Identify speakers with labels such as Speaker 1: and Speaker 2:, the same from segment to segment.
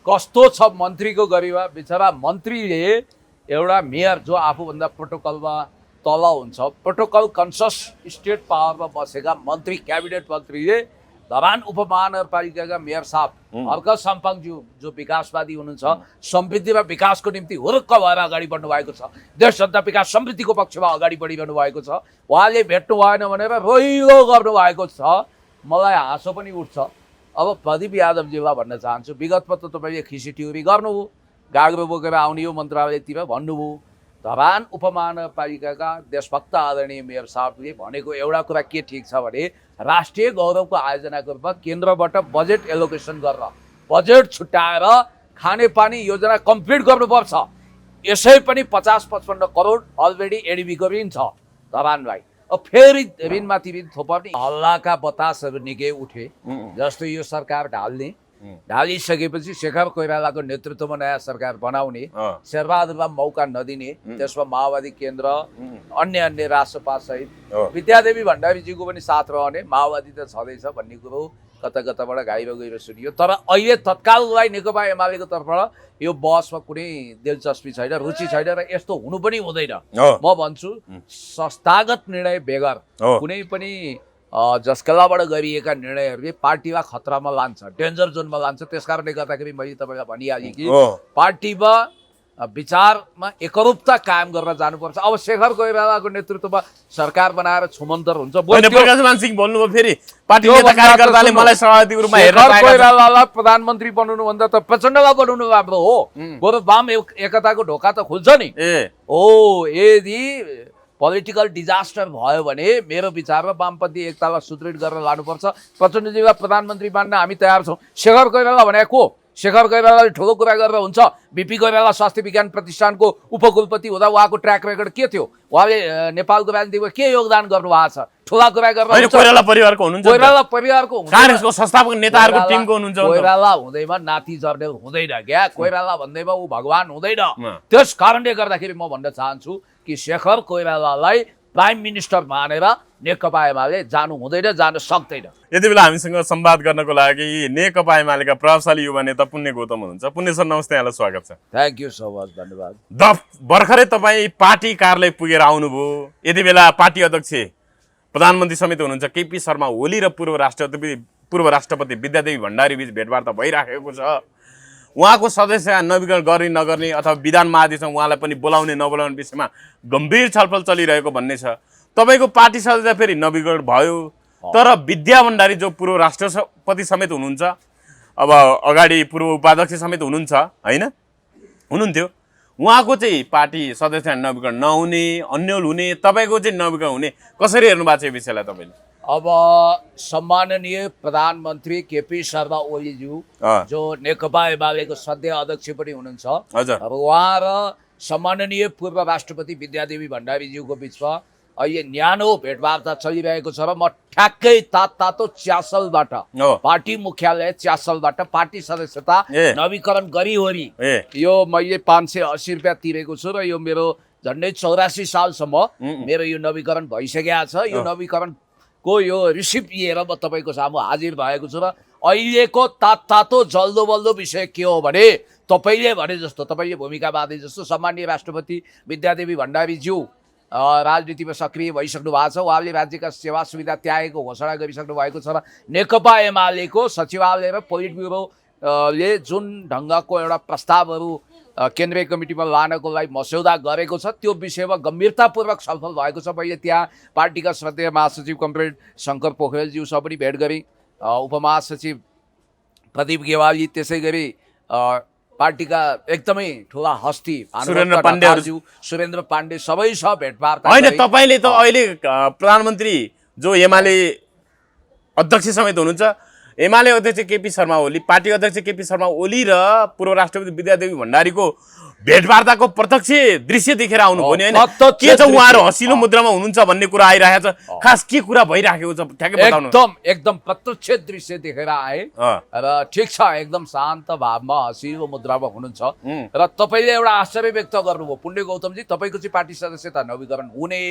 Speaker 1: कस्तो छ मन्त्रीको गरिमा। बिचरा मन्त्रीले एउटा मेयर जो आफूभन्दा प्रोटोकलमा तल हुन्छ, प्रोटोकल कन्सियस स्टेट पावरमा बसेका मन्त्री, क्याबिनेट मन्त्रीले धरान उपमहानगरपालिकाका मेयर साहब हर्क साम्पाङज्यू जो विकासवादी हुनुहुन्छ, समृद्धि र विकासको निम्ति हुर्क भएर अगाडि बढ्नु भएको छ, देश जनता विकास समृद्धिको पक्षमा अगाडि बढिरहनु भएको छ, उहाँले भेट्नु भएन भनेर रोइलो गर्नुभएको छ। मलाई हाँसो पनि उठ्छ। अब प्रदीप यादवजीलाई भन्न चाहन्छु, विगतमा त तपाईँले खिसीटिउरी गर्नुभयो, गाग्रो बोकेर आउने हो मन्त्रालयतिर भन्नुभयो। धरान उपमहानगरपालिकाका देशभक्त आदरणीय मेयर साहबले भनेको एउटा कुरा के ठिक छ भने राष्ट्रिय गौरवको आयोजनाको रूपमा केन्द्रबाट बजेट एलोकेसन गरेर बजेट छुट्याएर खानेपानी योजना कम्प्लिट गर्नुपर्छ। यसै पनि 50-55 करोड अलरेडी एडिबीको ऋण छ धरानलाई। अब फेरि ऋणमाथि ऋण थोपर्ने हल्लाका बतासहरू निकै उठे। जस्तो यो सरकार ढालिसकेपछि शेखर कोइरालाको नेतृत्वमा नयाँ सरकार बनाउने, शेरबहादुरलाई मौका नदिने, त्यसमा माओवादी केन्द्र अन्य राष्ट्रपा सहित विद्यादेवी भण्डारीजीको पनि साथ रहने, माओवादी त छँदैछ भन्ने कुरो कताबाट गाइरो गइरो सुनियो। तर अहिले तत्काललाई नेकपा एमालेको तर्फबाट यो बहसमा कुनै दिलचस्पी छैन, रुचि छैन र यस्तो हुनु पनि हुँदैन। म भन्छु संस्थागत निर्णय बेगर कुनै पनि जसकलाबाट गरिएका निर्णयहरूले पार्टीलाई खतरामा लान्छ, डेन्जर जोनमा लान्छ। त्यसकारणले गर्दाखेरि मैले तपाईँलाई भनिहालेँ कि पार्टीमा विचारमा एकरूपता कायम गरेर जानुपर्छ। अब शेखर कोइरालाको नेतृत्वमा सरकार बनाएर छुमन्तर हुन्छ। कोइरालालाई प्रधानमन्त्री बनाउनुभन्दा त प्रचण्डलाई बनाउनु राम्रो हो। बरु वाम एकताको ढोका त खुल्छ नि। यदि पोलिटिकल डिजास्टर भयो भने मेरो विचारमा वामपन्थी एकतालाई सुदृढ गरेर लानुपर्छ। प्रचण्डजीलाई प्रधानमन्त्री मान्न हामी तयार छौँ। शेखर कोइराला भनेको शेखर कोइरालाले ठुलो कुरा गरेर हुन्छ। बिपी कोइराला स्वास्थ्य विज्ञान प्रतिष्ठानको उपकुलपति हुँदा उहाँको ट्र्याक रेकर्ड के थियो? उहाँले नेपालको राजनीतिमा के योगदान गर्नुभएको छ? ठुला कुरा गरेर
Speaker 2: कोइराला परिवारको हुनुहुन्छ,
Speaker 1: कोइराला परिवारको
Speaker 2: कांग्रेसको संस्थापक नेताहरूको टिमको हुनुहुन्छ।
Speaker 1: कोइराला हुँदैमा नाति जर्ने हुँदैन क्या। कोइराला भन्दैमा ऊ भगवान हुँदैन। त्यस कारणले गर्दाखेरि म भन्न चाहन्छु कि शेखर कोइरालालाई प्राइम मिनिस्टर मानेर नेकपा एमाले जानु हुँदैन, जान सक्दैन।
Speaker 2: यति बेला हामीसँग संवाद गर्नको लागि नेकपा एमालेका प्रभावशाली युवा नेता पुण्य गौतम हुनुहुन्छ। पुण्य सर नमस्ते, यहाँलाई स्वागत छ।
Speaker 1: थ्याङ्क यू सो मच, धन्यवाद।
Speaker 2: भर्खरै तपाईँ पार्टी कार्यालय पुगेर आउनुभयो। यति बेला पार्टी अध्यक्ष प्रधानमन्त्री समेत हुनुहुन्छ केपी शर्मा ओली र पूर्व राष्ट्रपति विद्यादेवी भण्डारी बीच भेटवार्ता भइराखेको छ। उहाँको सदस्य नवीकरण गर्ने नगर्ने अथवा विधान महाधिवेशनमा उहाँलाई पनि बोलाउने नबोलाउने विषयमा गम्भीर छलफल चलिरहेको भन्ने छ। तपाईँको पार्टी सदस्य फेरि नवीकरण भयो, तर विद्या भण्डारी जो पूर्व राष्ट्रपति समेत हुनुहुन्छ, अब अगाडि पूर्व उपाध्यक्ष समेत हुनुहुन्थ्यो, उहाँको चाहिँ पार्टी सदस्य नवीकरण नहुने, अन्यल हुने, तपाईँको चाहिँ नवीकरण हुने, कसरी हेर्नु भएको छ यो विषयलाई तपाईँले?
Speaker 1: अब सम्माननीय प्रधानमन्त्री केपी शर्मा ओलीज्यू जो नेकपा एमालेको सद्य अध्यक्ष पनि हुनुहुन्छ, अब उहाँ र सम्माननीय पूर्व राष्ट्रपति विद्यादेवी भण्डारीज्यूको बिचमा अहिले न्यानो भेटवार्ता चलिरहेको छ र म ठ्याक्कै तातो च्यासलबाट, पार्टी मुख्यालय च्यासलबाट पार्टी सदस्यता नवीकरण गरिवरी यो मैले 580 रुपियाँ तिरेको छु र यो मेरो झन्डै 84 सालसम्म मेरो यो नवीकरण भइसकेको छ। यो नवीकरणको यो रिसिप्ट लिएर म तपाईँको सामु हाजिर भएको छु र अहिलेको तातो जल्दो बल्दो विषय के हो भने तपाईँले भने जस्तो, तपाईँले भूमिका बाँधे जस्तो सम्माननीय राष्ट्रपति विद्यादेवी भण्डारीज्यू राजनीतिमा सक्रिय भइसक्नु भएको छ। उहाँले राज्यका सेवा सुविधा त्यागेको घोषणा गरिसक्नु भएको छ र नेकपा एमालेको सचिवालय र पोलिट ब्युरोले जुन ढङ्गको एउटा प्रस्तावहरू केन्द्रीय कमिटीमा लानको लागि मस्यौदा गरेको छ त्यो विषयमा गम्भीरतापूर्वक छलफल भएको छ। मैले त्यहाँ पार्टीका श्रद्धेय महासचिव कमरेड शङ्कर पोखरेलज्यूसँग पनि भेट गरेँ, उपमहासचिव प्रदीप गेवाली, त्यसै गरी पार्टीका एकदमै ठुला हस्ती सुरेन्द्र पाण्डे सबैसँग भेटवार्ता।
Speaker 2: होइन, तपाईँले त अहिले प्रधानमन्त्री जो एमाले अध्यक्ष समेत हुनुहुन्छ, एमाले अध्यक्ष केपी शर्मा ओली, पार्टी अध्यक्ष केपी शर्मा ओली र पूर्व राष्ट्रपति विद्यादेवी भण्डारीको भेटवार्ताको प्रत्यक्ष दृश्य देखेर आउनुभयो नि, होइन? के छ उहाँहरू हँसिलो मुद्रामा हुनुहुन्छ भन्ने कुरा आइरहेको छ, खास के कुरा भइराखेको छ ठ्याक्कै बताउनु।
Speaker 1: एकदम प्रत्यक्ष दृश्य देखेर आए र ठिक छ, एकदम शान्त भावमा हँसिलो मुद्रामा हुनुहुन्छ र तपाईँले एउटा आश्चर्य व्यक्त गर्नुभयो पुण्य गौतमजी, तपाईँको चाहिँ पार्टी सदस्यता नवीकरण हुने,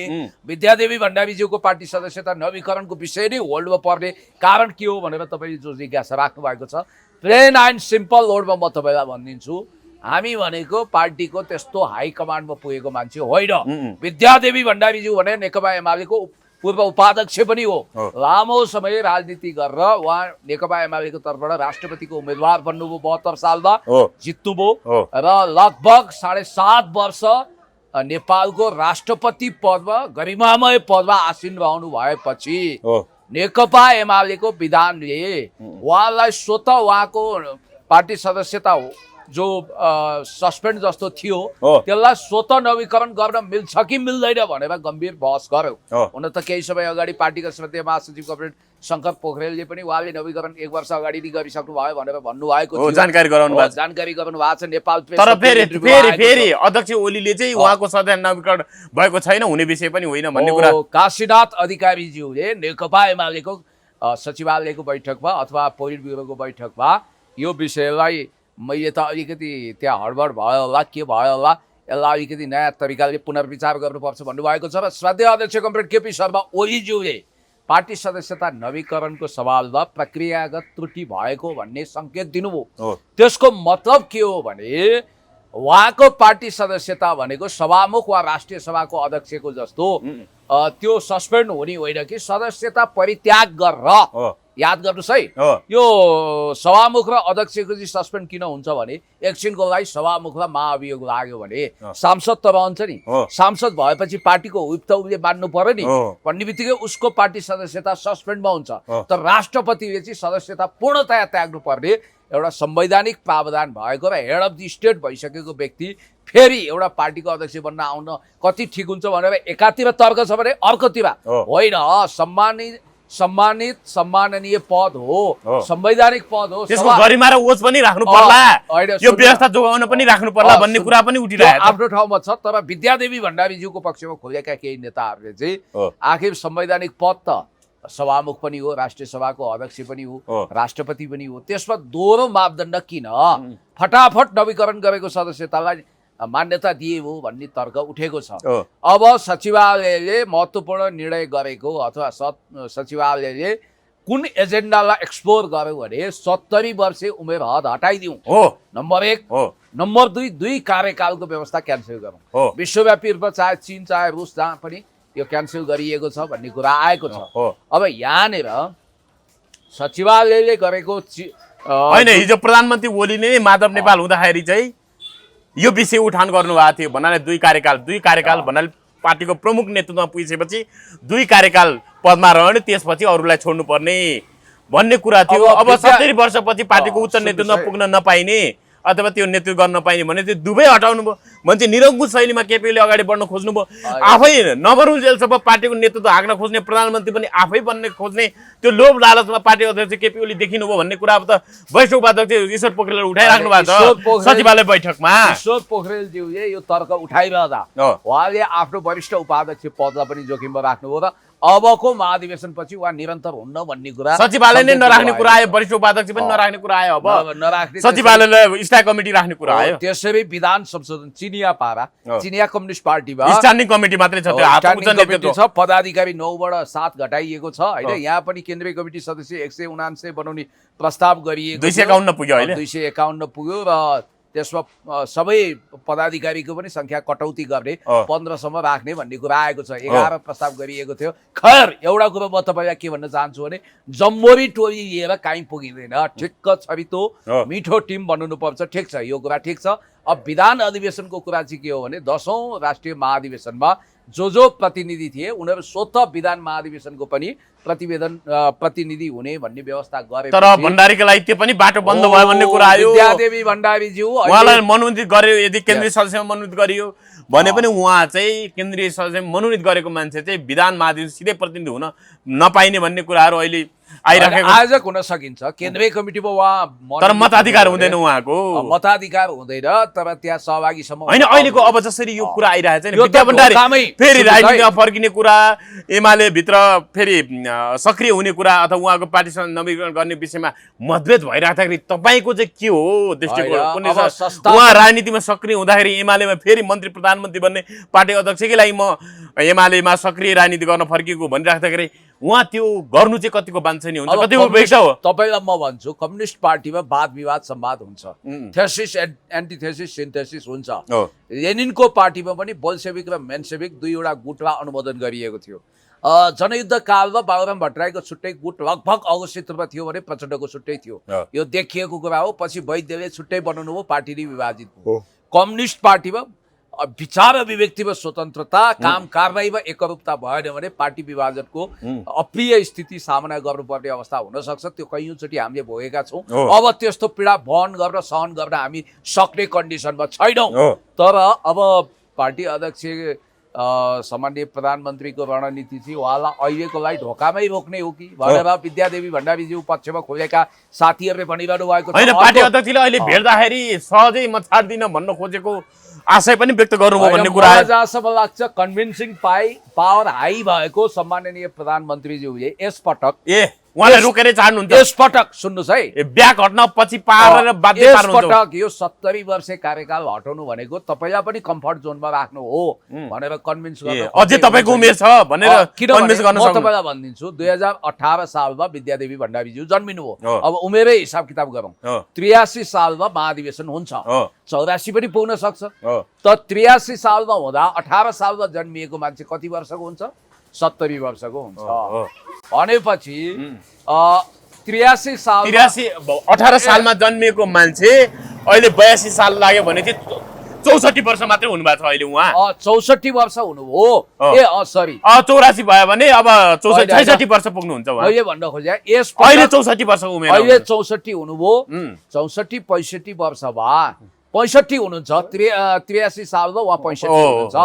Speaker 1: विद्यादेवी भण्डारीज्यूको पार्टी सदस्यता नवीकरणको विषय नै होल्डमा पर्ने कारण के हो भनेर तपाईँले जो जिज्ञासा राख्नु भएको छ प्लेन एन्ड सिम्पल लोडमा म तपाईँलाई भनिदिन्छु, हामी भनेको पार्टीको त्यस्तो हाई कमान्डमा पुगेको मान्छे होइन। विद्यादेवी भण्डारीज्यू भने नेकपा एमालेको पूर्व उपाध्यक्ष पनि हो। लामो समय राजनीति गरेर उहाँ नेकपा एमालेको तर्फबाट राष्ट्रपतिको उम्मेदवार बन्नुभयो 72 सालमा, जित्नुभयो र लगभग 7.5 वर्ष नेपालको राष्ट्रपति पदमा गरिमामय पदमा आसीन रहनु भएपछि नेकपा एमालेको विधानले उहाँलाई स्वतः उहाँको पार्टी सदस्यता जो सस्पेन्ड जस्तो थियो त्यसलाई स्वतः नवीकरण गर्न मिल्छ कि मिल्दैन भनेर गम्भीर बहस गर्यो। हुन त केही समय अगाडि पार्टीका श्रद्धेय महासचिव कमरेड शङ्कर पोखरेलले पनि उहाँले नवीकरण 1 वर्ष अगाडि नै गरिसक्नु भयो भनेर भन्नुभएको थियो,
Speaker 2: जानकारी गराउनु
Speaker 1: भएको छ। नेपाल
Speaker 2: तर फेरि अध्यक्ष ओलीले चाहिँ उहाँको सदन नवीकरण भएको छैन, हुने विषय पनि होइन भन्ने कुरा
Speaker 1: काशीनाथ अधिकारीज्यूले नेकपा एमालेको सचिवालयको बैठकमा अथवा पोलिट ब्युरोको बैठकमा यो विषयलाई मैले त अलिकति त्यहाँ हडबड भयो होला, के भयो होला, यसलाई अलिकति नयाँ तरिकाले पुनर्विचार गर्नुपर्छ भन्नुभएको छ। र श्रद्धेय अध्यक्ष कमरेड केपी शर्मा ओलीज्यूले पार्टी सदस्यता नवीकरणको सवालमा प्रक्रियागत त्रुटि भएको भन्ने सङ्केत दिनुभयो। त्यसको मतलब के हो भने उहाँको पार्टी सदस्यता भनेको सभामुख वा राष्ट्रिय सभाको अध्यक्षको जस्तो त्यो सस्पेन्ड हुने होइन कि सदस्यता परित्याग गरेर। याद गर्नुहोस् है, यो सभामुख र अध्यक्षको चाहिँ सस्पेन्ड किन हुन्छ भने एकछिनको लागि सभामुखलाई महाअभियोग लाग्यो भने सांसद त रहन्छ नि, सांसद भएपछि पार्टीको हुइप त उसले मान्नु पर्यो नि, भन्ने बित्तिकै उसको पार्टी सदस्यता सस्पेन्डमा हुन्छ। तर राष्ट्रपतिले चाहिँ सदस्यता पूर्णतया त्याग्नु पर्ने एउटा संवैधानिक प्रावधान भएको र हेड अफ द स्टेट भइसकेको व्यक्ति फेरि एउटा पार्टीको अध्यक्ष बन्न आउन कति ठिक हुन्छ भनेर एकातिर तर्क छ भने अर्कोतिर होइन। सम्माननीय पद हो, संवैधानिक पद हो,
Speaker 2: त्यसको गरिमा र ओज पनि राख्नु पर्ला, यो व्यवस्था जोगाउन पनि राख्नु पर्ला भन्ने कुरा पनि उठिरहेको
Speaker 1: आफ्नो ठाउँमा छ। तर विद्यादेवी भण्डारीज्यूको पक्षमा खोजेका केही नेताहरूले चाहिँ आखिर संवैधानिक पद त सभामुख पनि हो, राष्ट्रिय सभाको अध्यक्ष पनि हो, राष्ट्रपति पनि हो, त्यसमा दोहोरो मापदण्ड किन फटाफट नवीकरण गरेको सदस्यतालाई मान्यता दिए हो भन्ने तर्क उठेको छ। अब सचिवालयले महत्त्वपूर्ण निर्णय गरेको अथवा सचिवालयले कुन एजेन्डालाई एक्सप्लोर गर्यो भने 70 वर्षे उमेर हद हटाइदिउँ, नम्बर 1। नम्बर 2, 2 कार्यकालको व्यवस्था क्यान्सल गरौँ। विश्वव्यापी रूपमा चाहे चीन चाहे रुस जहाँ पनि यो क्यान्सल गरिएको छ भन्ने कुरा आएको छ। अब यहाँनिर सचिवालयले गरेको
Speaker 2: होइन, हिजो प्रधानमन्त्री ओलीले माधव नेपाल हुँदाखेरि चाहिँ यो विषय उठान गर्नुभएको थियो भन्नाले 2 कार्यकाल भन्नाले पार्टीको प्रमुख नेतृत्वमा पुगिसकेपछि 2 कार्यकाल पदमा रहने त्यसपछि अरूलाई छोड्नु पर्ने भन्ने कुरा थियो। अब 70 वर्षपछि पार्टीको उच्च नेतृत्वमा पुग्न नपाइने अथवा त्यो नेतृत्व गर्न नपाइने भने त्यो दुवै हटाउनु भयो भने निरङ्कुश शैलीमा केपीले अगाडि बढ्न खोज्नुभयो। आफै नबरुल जेलसम्म पार्टीको नेतृत्व हाँक्न खोज्ने प्रधानमन्त्री पनि आफै बन्ने खोज्ने त्यो लोभ लालचमा पार्टी अध्यक्ष केपी ओली देखिनुभयो भन्ने कुरा अब त वरिष्ठ उपाध्यक्ष ईश्वर पोखरेलले उठाइराख्नु भएको छ सचिवालय बैठकमा।
Speaker 1: ईश्वर पोखरेलज्यूले यो तर्क उठाइरहँदा उहाँले आफ्नो वरिष्ठ उपाध्यक्ष पदलाई पनि जोखिममा राख्नुभयो र अबको महाधिवेशनपछि उहाँ निरन्तर हुन्न भन्ने कुरा
Speaker 2: सचिवालय नै नराख्ने कुरा आयो, वरिष्ठ उपाध्यक्ष पनि नराख्ने कुरा आयो, अब नराख्ने सचिवालयले स्थायी कमिटी राख्ने कुरा आयो।
Speaker 1: त्यसरी विधान संशोधन चिनिया कम्युनिस्ट पार्टीमा
Speaker 2: स्ट्यान्डिङ कमिटी मात्रै छ,
Speaker 1: पदाधिकारी 9 बाट 7 घटाइएको छ होइन। यहाँ पनि केन्द्रीय कमिटी सदस्य 179 बनाउने प्रस्ताव गरिएको,
Speaker 2: 251 पुग्यो, अहिले
Speaker 1: 251 पुग्यो र त्यसमा सबै पदाधिकारीको पनि संख्या कटौती गर्ने 15 सम्म राख्ने भन्ने कुरा आएको छ। 11 प्रस्ताव गरिएको थियो। खैर एउटा कुरो म तपाईँलाई के भन्न चाहन्छु भने जम्बोरी टोली लिएर काहीँ पुगिँदैन, ठिक्क छरितो मिठो टिम बनाउनुपर्छ, ठिक छ, यो कुरा ठिक छ। अब विधान अधिवेशनको कुरा चाहिँ के हो भने 10औं राष्ट्रिय महाधिवेशनमा जो प्रतिनिधि थिए उनीहरू स्वतः विधान महाधिवेशनको पनि प्रतिनिधि हुने भन्ने व्यवस्था गरे।
Speaker 2: तर भण्डारीको लागि त्यो पनि बाटो बन्द भयो भन्ने कुरा आयो।
Speaker 1: विद्यादेवी भण्डारीज्यू
Speaker 2: उहाँलाई मनोनित गर्यो, यदि केन्द्रीय सदस्यमा मनोनित गरियो भने पनि उहाँ चाहिँ केन्द्रीय सदस्यमा मनोनित गरेको मान्छे चाहिँ विधान महाधिवेशन सिधै प्रतिनिधि हुन नपाइने भन्ने कुराहरू अहिले आइराखेको।
Speaker 1: आयोजक हुन सकिन्छ केन्द्रीय कमिटीमा उहाँ,
Speaker 2: तर मताधिकार हुँदैन उहाँको,
Speaker 1: मताधिकार हुँदैन, तर त्यहाँ सहभागीसम्म
Speaker 2: होइन। अहिलेको अब जसरी यो कुरा आइरहेको छ नि, विद्या भण्डारी फेरि राजनीतिमा फर्किने कुरा, एमाले भित्र फेरि सक्रिय हुने कुरा अथवा उहाँको पार्टीसँग नवीकरण गर्ने विषयमा मतभेद भइराख्दाखेरि तपाईँको चाहिँ के हो दृष्टिकोण? उहाँ राजनीतिमा सक्रिय हुँदाखेरि एमालेमा फेरि मन्त्री प्रधान प्रधानमन्त्री बन्ने पार्टी अध्यक्षकै लागि म एमालेमा सक्रिय राजनीति गर्न फर्किएको भनिराख्दाखेरि उहाँ त्यो गर्नु चाहिँ कतिको बान्छनी हुन्छ, कतिको उपेक्षा हो?
Speaker 1: तपाईँलाई म भन्छु कम्युनिस्ट पार्टीमा वाद विवाद संवाद हुन्छ, थेसिस एन्टिथेसिस सिन्थेसिस हुन्छ। लेनिनको पार्टीमा पनि बोल्सेविक र मेन्सेविक दुईवटा गुटमा अनुमोदन गरिएको थियो। जनयुद्ध कालमा बाबुराम भट्टराईको छुट्टै गुट लगभग अवस्थितमा थियो भने प्रचण्डको छुट्टै थियो। यो देखिएको कुरा हो। पछि वैद्यले छुट्टै बनाउनु हो, पार्टी नै विभाजित हो। कम्युनिस्ट पार्टीमा विचार अभिव्यक्तिमा स्वतन्त्रता, काम कारबाहीमा एकरूपता भएन भने पार्टी विभाजनको अप्रिय स्थिति सामना गर्नुपर्ने अवस्था हुन सक्छ। त्यो कैयौँचोटि हामीले भोगेका छौँ। अब त्यस्तो पीडा वहन गर्न सहन गर्न हामी सक्ने कन्डिसनमा छैनौँ। तर अब पार्टी अध्यक्ष सामान्य प्रधानमन्त्रीको रणनीति चाहिँ उहाँलाई अहिलेको लागि ढोकामै रोक्ने हो कि भनेर विद्यादेवी भण्डारीज्यू पक्षमा खोजेका साथीहरूले भनिरहनु भएको
Speaker 2: छ। पार्टी अध्यक्षले अहिले भेट्दाखेरि सहजै म छाड्दिन भन्न खोजेको आशय पनि व्यक्त गर्नुभयो भन्ने कुरा
Speaker 1: जहाँसम्म लाग्छ कन्भिन्सिङ पावर हाई भएको सम्माननीय प्रधानमन्त्रीज्यूले यसपटक
Speaker 2: उहाँलाई रोकेर छाड्नुहुन्छ।
Speaker 1: यसपटक सुन्नुहोस् है,
Speaker 2: ब्याक हट्न पछि पारेर बाध्य पार्नुहुन्छ।
Speaker 1: यसपटक यो 70 वर्ष कार्यकाल हटाउनु भनेको तपाईँलाई पनि कम्फर्ट जोनमा राख्नु हो भनेर कन्भिन्स गर्नु।
Speaker 2: अझै तपाईँको उमेर छ भनेर कन्भिन्स गर्न
Speaker 1: म तपाईँलाई भनिदिन्छु 2018 सालमा विद्यादेवी भण्डारीज्यू जन्मिनु हो। अब उमेरै हिसाब किताब गरौँ। 83 सालमा महाधिवेशन हुन्छ, 84 पनि पुग्न सक्छ। त 83 सालमा हुँदा 18 सालमा जन्मिएको मान्छे कति वर्षको हुन्छ? 70 वर्षको हुन्छ। भनेपछि
Speaker 2: 18 सालमा जन्मिएको मान्छे अहिले 82 साल लाग्यो भने चाहिँ 64 वर्ष मात्रै हुनुभएको छ अहिले उहाँ।
Speaker 1: 64 वर्ष हुनु हो। सरी
Speaker 2: 84 भयो भने अब 66 वर्ष पुग्नुहुन्छ उहाँ।
Speaker 1: अहिले भन्न खोजे
Speaker 2: अहिले 64 वर्ष उमेर,
Speaker 1: अहिले 64 हुनुभयो। 64 65 वर्ष भए 65 हुनुहुन्छ। 83 सालमा उहाँ 65 हुनुहुन्छ।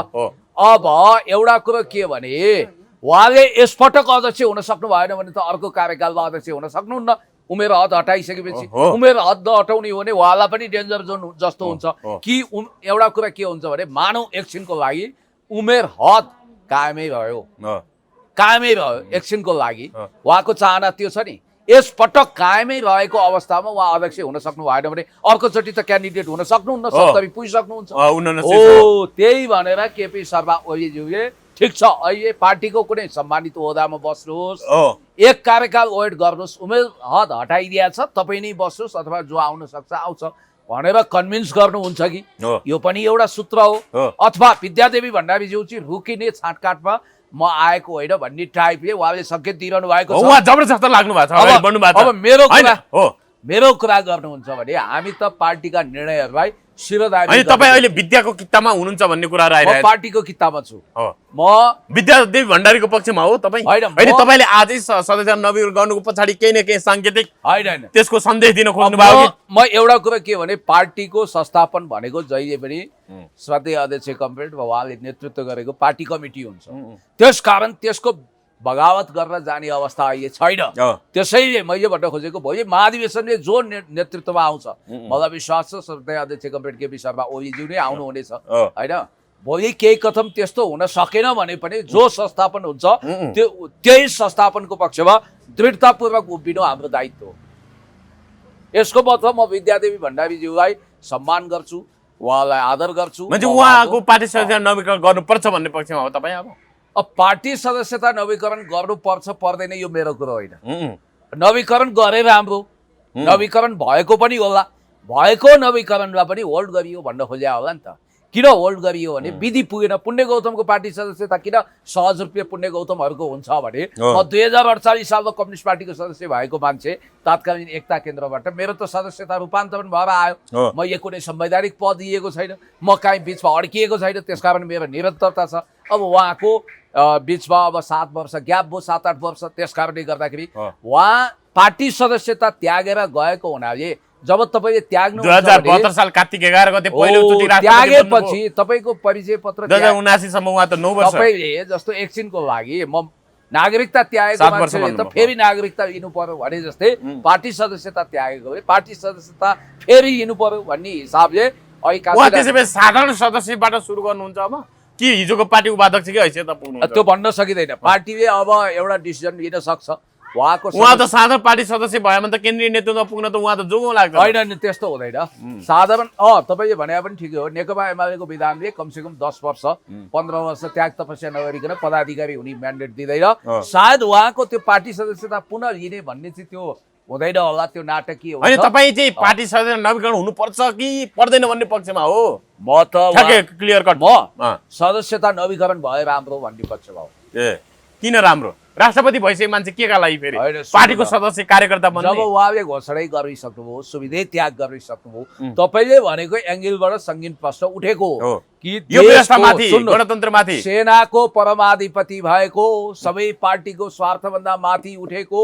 Speaker 1: अब एउटा कुरो के भने उहाँले यसपटक अध्यक्ष हुन सक्नु भएन भने त अर्को कार्यकालमा अध्यक्ष हुन सक्नुहुन्न। उमेर हद हटाइसकेपछि उमेर हद नहटाउने हो भने उहाँलाई पनि डेन्जर जोन जस्तो हुन्छ कि एउटा कुरा के हुन्छ भने मानव एकछिनको लागि उमेर हद कायमै रह्यो एकछिनको लागि उहाँको चाहना त्यो छ नि। यसपटक कायमै रहेको अवस्थामा उहाँ अध्यक्ष हुन सक्नु भएन भने अर्कोचोटि त क्यान्डिडेट हुन सक्नुहुन्न, 70 पुगिसक्नुहुन्छ। त्यही भनेर केपी शर्मा ओलीज्यूले ठिक छ अहिले पार्टीको कुनै सम्मानित ओहदामा बस्नुहोस्, एक कार्यकाल वेट गर्नुहोस्, उमेर हद हटाइदिया छ, तपाईँ नै बस्नुहोस् अथवा जो आउन सक्छ आउँछ भनेर कन्भिन्स गर्नुहुन्छ कि यो पनि एउटा सूत्र हो। अथवा विद्यादेवी भण्डारीज्यू चाहिँ रुकिने छाँटकाटमा म आएको होइन भन्ने टाइपले उहाँले सङ्केत दिइरहनु भएको छ।
Speaker 2: जबरजस्त लाग्नु भएको छ।
Speaker 1: अब मेरो कुरा गर्नुहुन्छ भने हामी त पार्टीका निर्णयहरूलाई शिरदारी।
Speaker 2: तपाईँ अहिले विद्याको किताबमा हुनुहुन्छ भन्ने कुरा आइरहेको छ।
Speaker 1: पार्टीको किताबमा छु म।
Speaker 2: विद्यादेवी भण्डारीको पक्षमा हो तपाईँ? होइन, तपाईँले आजै सदस्य नवीकरण गर्नुको पछाडि केही न केही साङ्केतिक
Speaker 1: होइन
Speaker 2: त्यसको सन्देश दिन खोज्नु भयो कि?
Speaker 1: म एउटा कुरा के भने पार्टीको संस्थापन भनेको जहिले पनि श्रद्धेय अध्यक्ष कमरेड उहाँले नेतृत्व गरेको पार्टी कमिटी हुन्छ। त्यसकारण त्यसको बगावत गर्न जाने अवस्था अहिले छैन। त्यसैले मैले भन्न खोजेको भोलि महाधिवेशनले जो नेतृत्वमा आउँछ मलाई विश्वास छ श्रद्धेय अध्यक्ष कमरेड केपी शर्मा ओलीज्यू नै आउनुहुनेछ होइन। भोलि केही कथम त्यस्तो हुन सकेन भने पनि जो संस्थापन हुन्छ त्यही संस्थापनको पक्षमा दृढतापूर्वक उभिनु हाम्रो दायित्व हो। यसको मतलब म विद्यादेवी भण्डारीज्यूलाई सम्मान गर्छु, उहाँलाई आदर गर्छु।
Speaker 2: उहाँको पार्टी सदस्य नवीकरण गर्नुपर्छ भन्ने पक्षमा हो तपाईँ?
Speaker 1: अब पार्टी सदस्यता नवीकरण गर्नुपर्छ पर्दैन यो मेरो कुरो होइन। नवीकरण गरे राम्रो, नवीकरण भएको पनि होला, भएको नवीकरणलाई पनि होल्ड गरियो भन्न खोजे होला नि त। किन होल्ड गरियो भने विधि पुगेन। पुण्य गौतमको पार्टी सदस्यता किन सहज रूपले पुण्य गौतमहरूको हुन्छ भने म 2048 सालमा कम्युनिस्ट पार्टीको सदस्य भएको मान्छे तात्कालीन एकता केन्द्रबाट मेरो त सदस्यता रूपान्तरण भएर आयो। म यो कुनै संवैधानिक पद दिएको छैन, म काहीँ बिचमा अड्किएको छैन, त्यसकारण मेरो निरन्तरता छ। अब उहाँको बिचमा अब 7 वर्ष ग्याप भयो, 7-8 वर्ष, त्यस कारणले गर्दाखेरि उहाँ पार्टी सदस्यता त्यागेर गएको हुनाले जब तपाईँले त्याग्नु
Speaker 2: 2072 साल कार्तिक 11 गते पहिलोचोटि
Speaker 1: त्यागेपछि तपाईँको परिचय पत्र
Speaker 2: 2079 सम्म उहाँ त 9 वर्ष
Speaker 1: तपाईँले जस्तो एकछिनको लागि म नागरिकता त्यागेको मान्छेले त फेरि नागरिकता लिनु पर्यो भने जस्तै पार्टी सदस्यता त्यागेको भए पार्टी सदस्यता फेरि लिनु पर्यो भन्ने हिसाबले
Speaker 2: उहाँ त्यसैले साधारण सदस्यबाट सुरु गर्नुहुन्छ अब कि हिजोको पार्टी उपाध्यक्षकै हैसियतमा पुग्नुहुन्छ?
Speaker 1: त्यो भन्न सकिँदैन। पार्टीले अब एउटा डिसिजन लिन सक्छ, उहाँको
Speaker 2: उहाँ त साधारण पार्टी सदस्य भयो भने त केन्द्रीय नेतृत्वमा पुग्न त उहाँ त जोगो लाग्छ।
Speaker 1: होइन नि, त्यस्तो हुँदैन। साधारण तपाईँले भने पनि ठिकै हो। नेकपा एमालेको विधानले कमसेकम 10 वर्ष 15 वर्ष त्याग तपस्या नगरिकन पदाधिकारी हुने म्यान्डेट दिँदैन। सायद उहाँको त्यो पार्टी सदस्यता पुनः लिने भन्ने चाहिँ त्यो हुँदैन होला, त्यो नाटकीय हुन्छ।
Speaker 2: होइन तपाईँ चाहिँ पार्टी सदस्य नवीकरण हुनुपर्छ कि पर्दैन भन्ने पक्षमा हो?
Speaker 1: म त
Speaker 2: क्लियर कट
Speaker 1: सदस्यता नवीकरण भए राम्रो भन्ने पक्षमा हो।
Speaker 2: ए किन राम्रो? राष्ट्रपति भइसकेको मान्छे के का लागि फेरि पार्टीको सदस्य कार्यकर्ता बन्ने?
Speaker 1: जब उहाँले घोषणै गरिसक्नुभयो, सुविधै त्याग गरिसक्नुभयो, तपाईँले भनेको एङ्गलबाट सङ्गीन प्रश्न उठेको हो कि
Speaker 2: यो व्यवस्थामाथि, गणतन्त्रमाथि
Speaker 1: सेनाको परमाधिपति भएको, सबै पार्टीको स्वार्थभन्दा माथि उठेको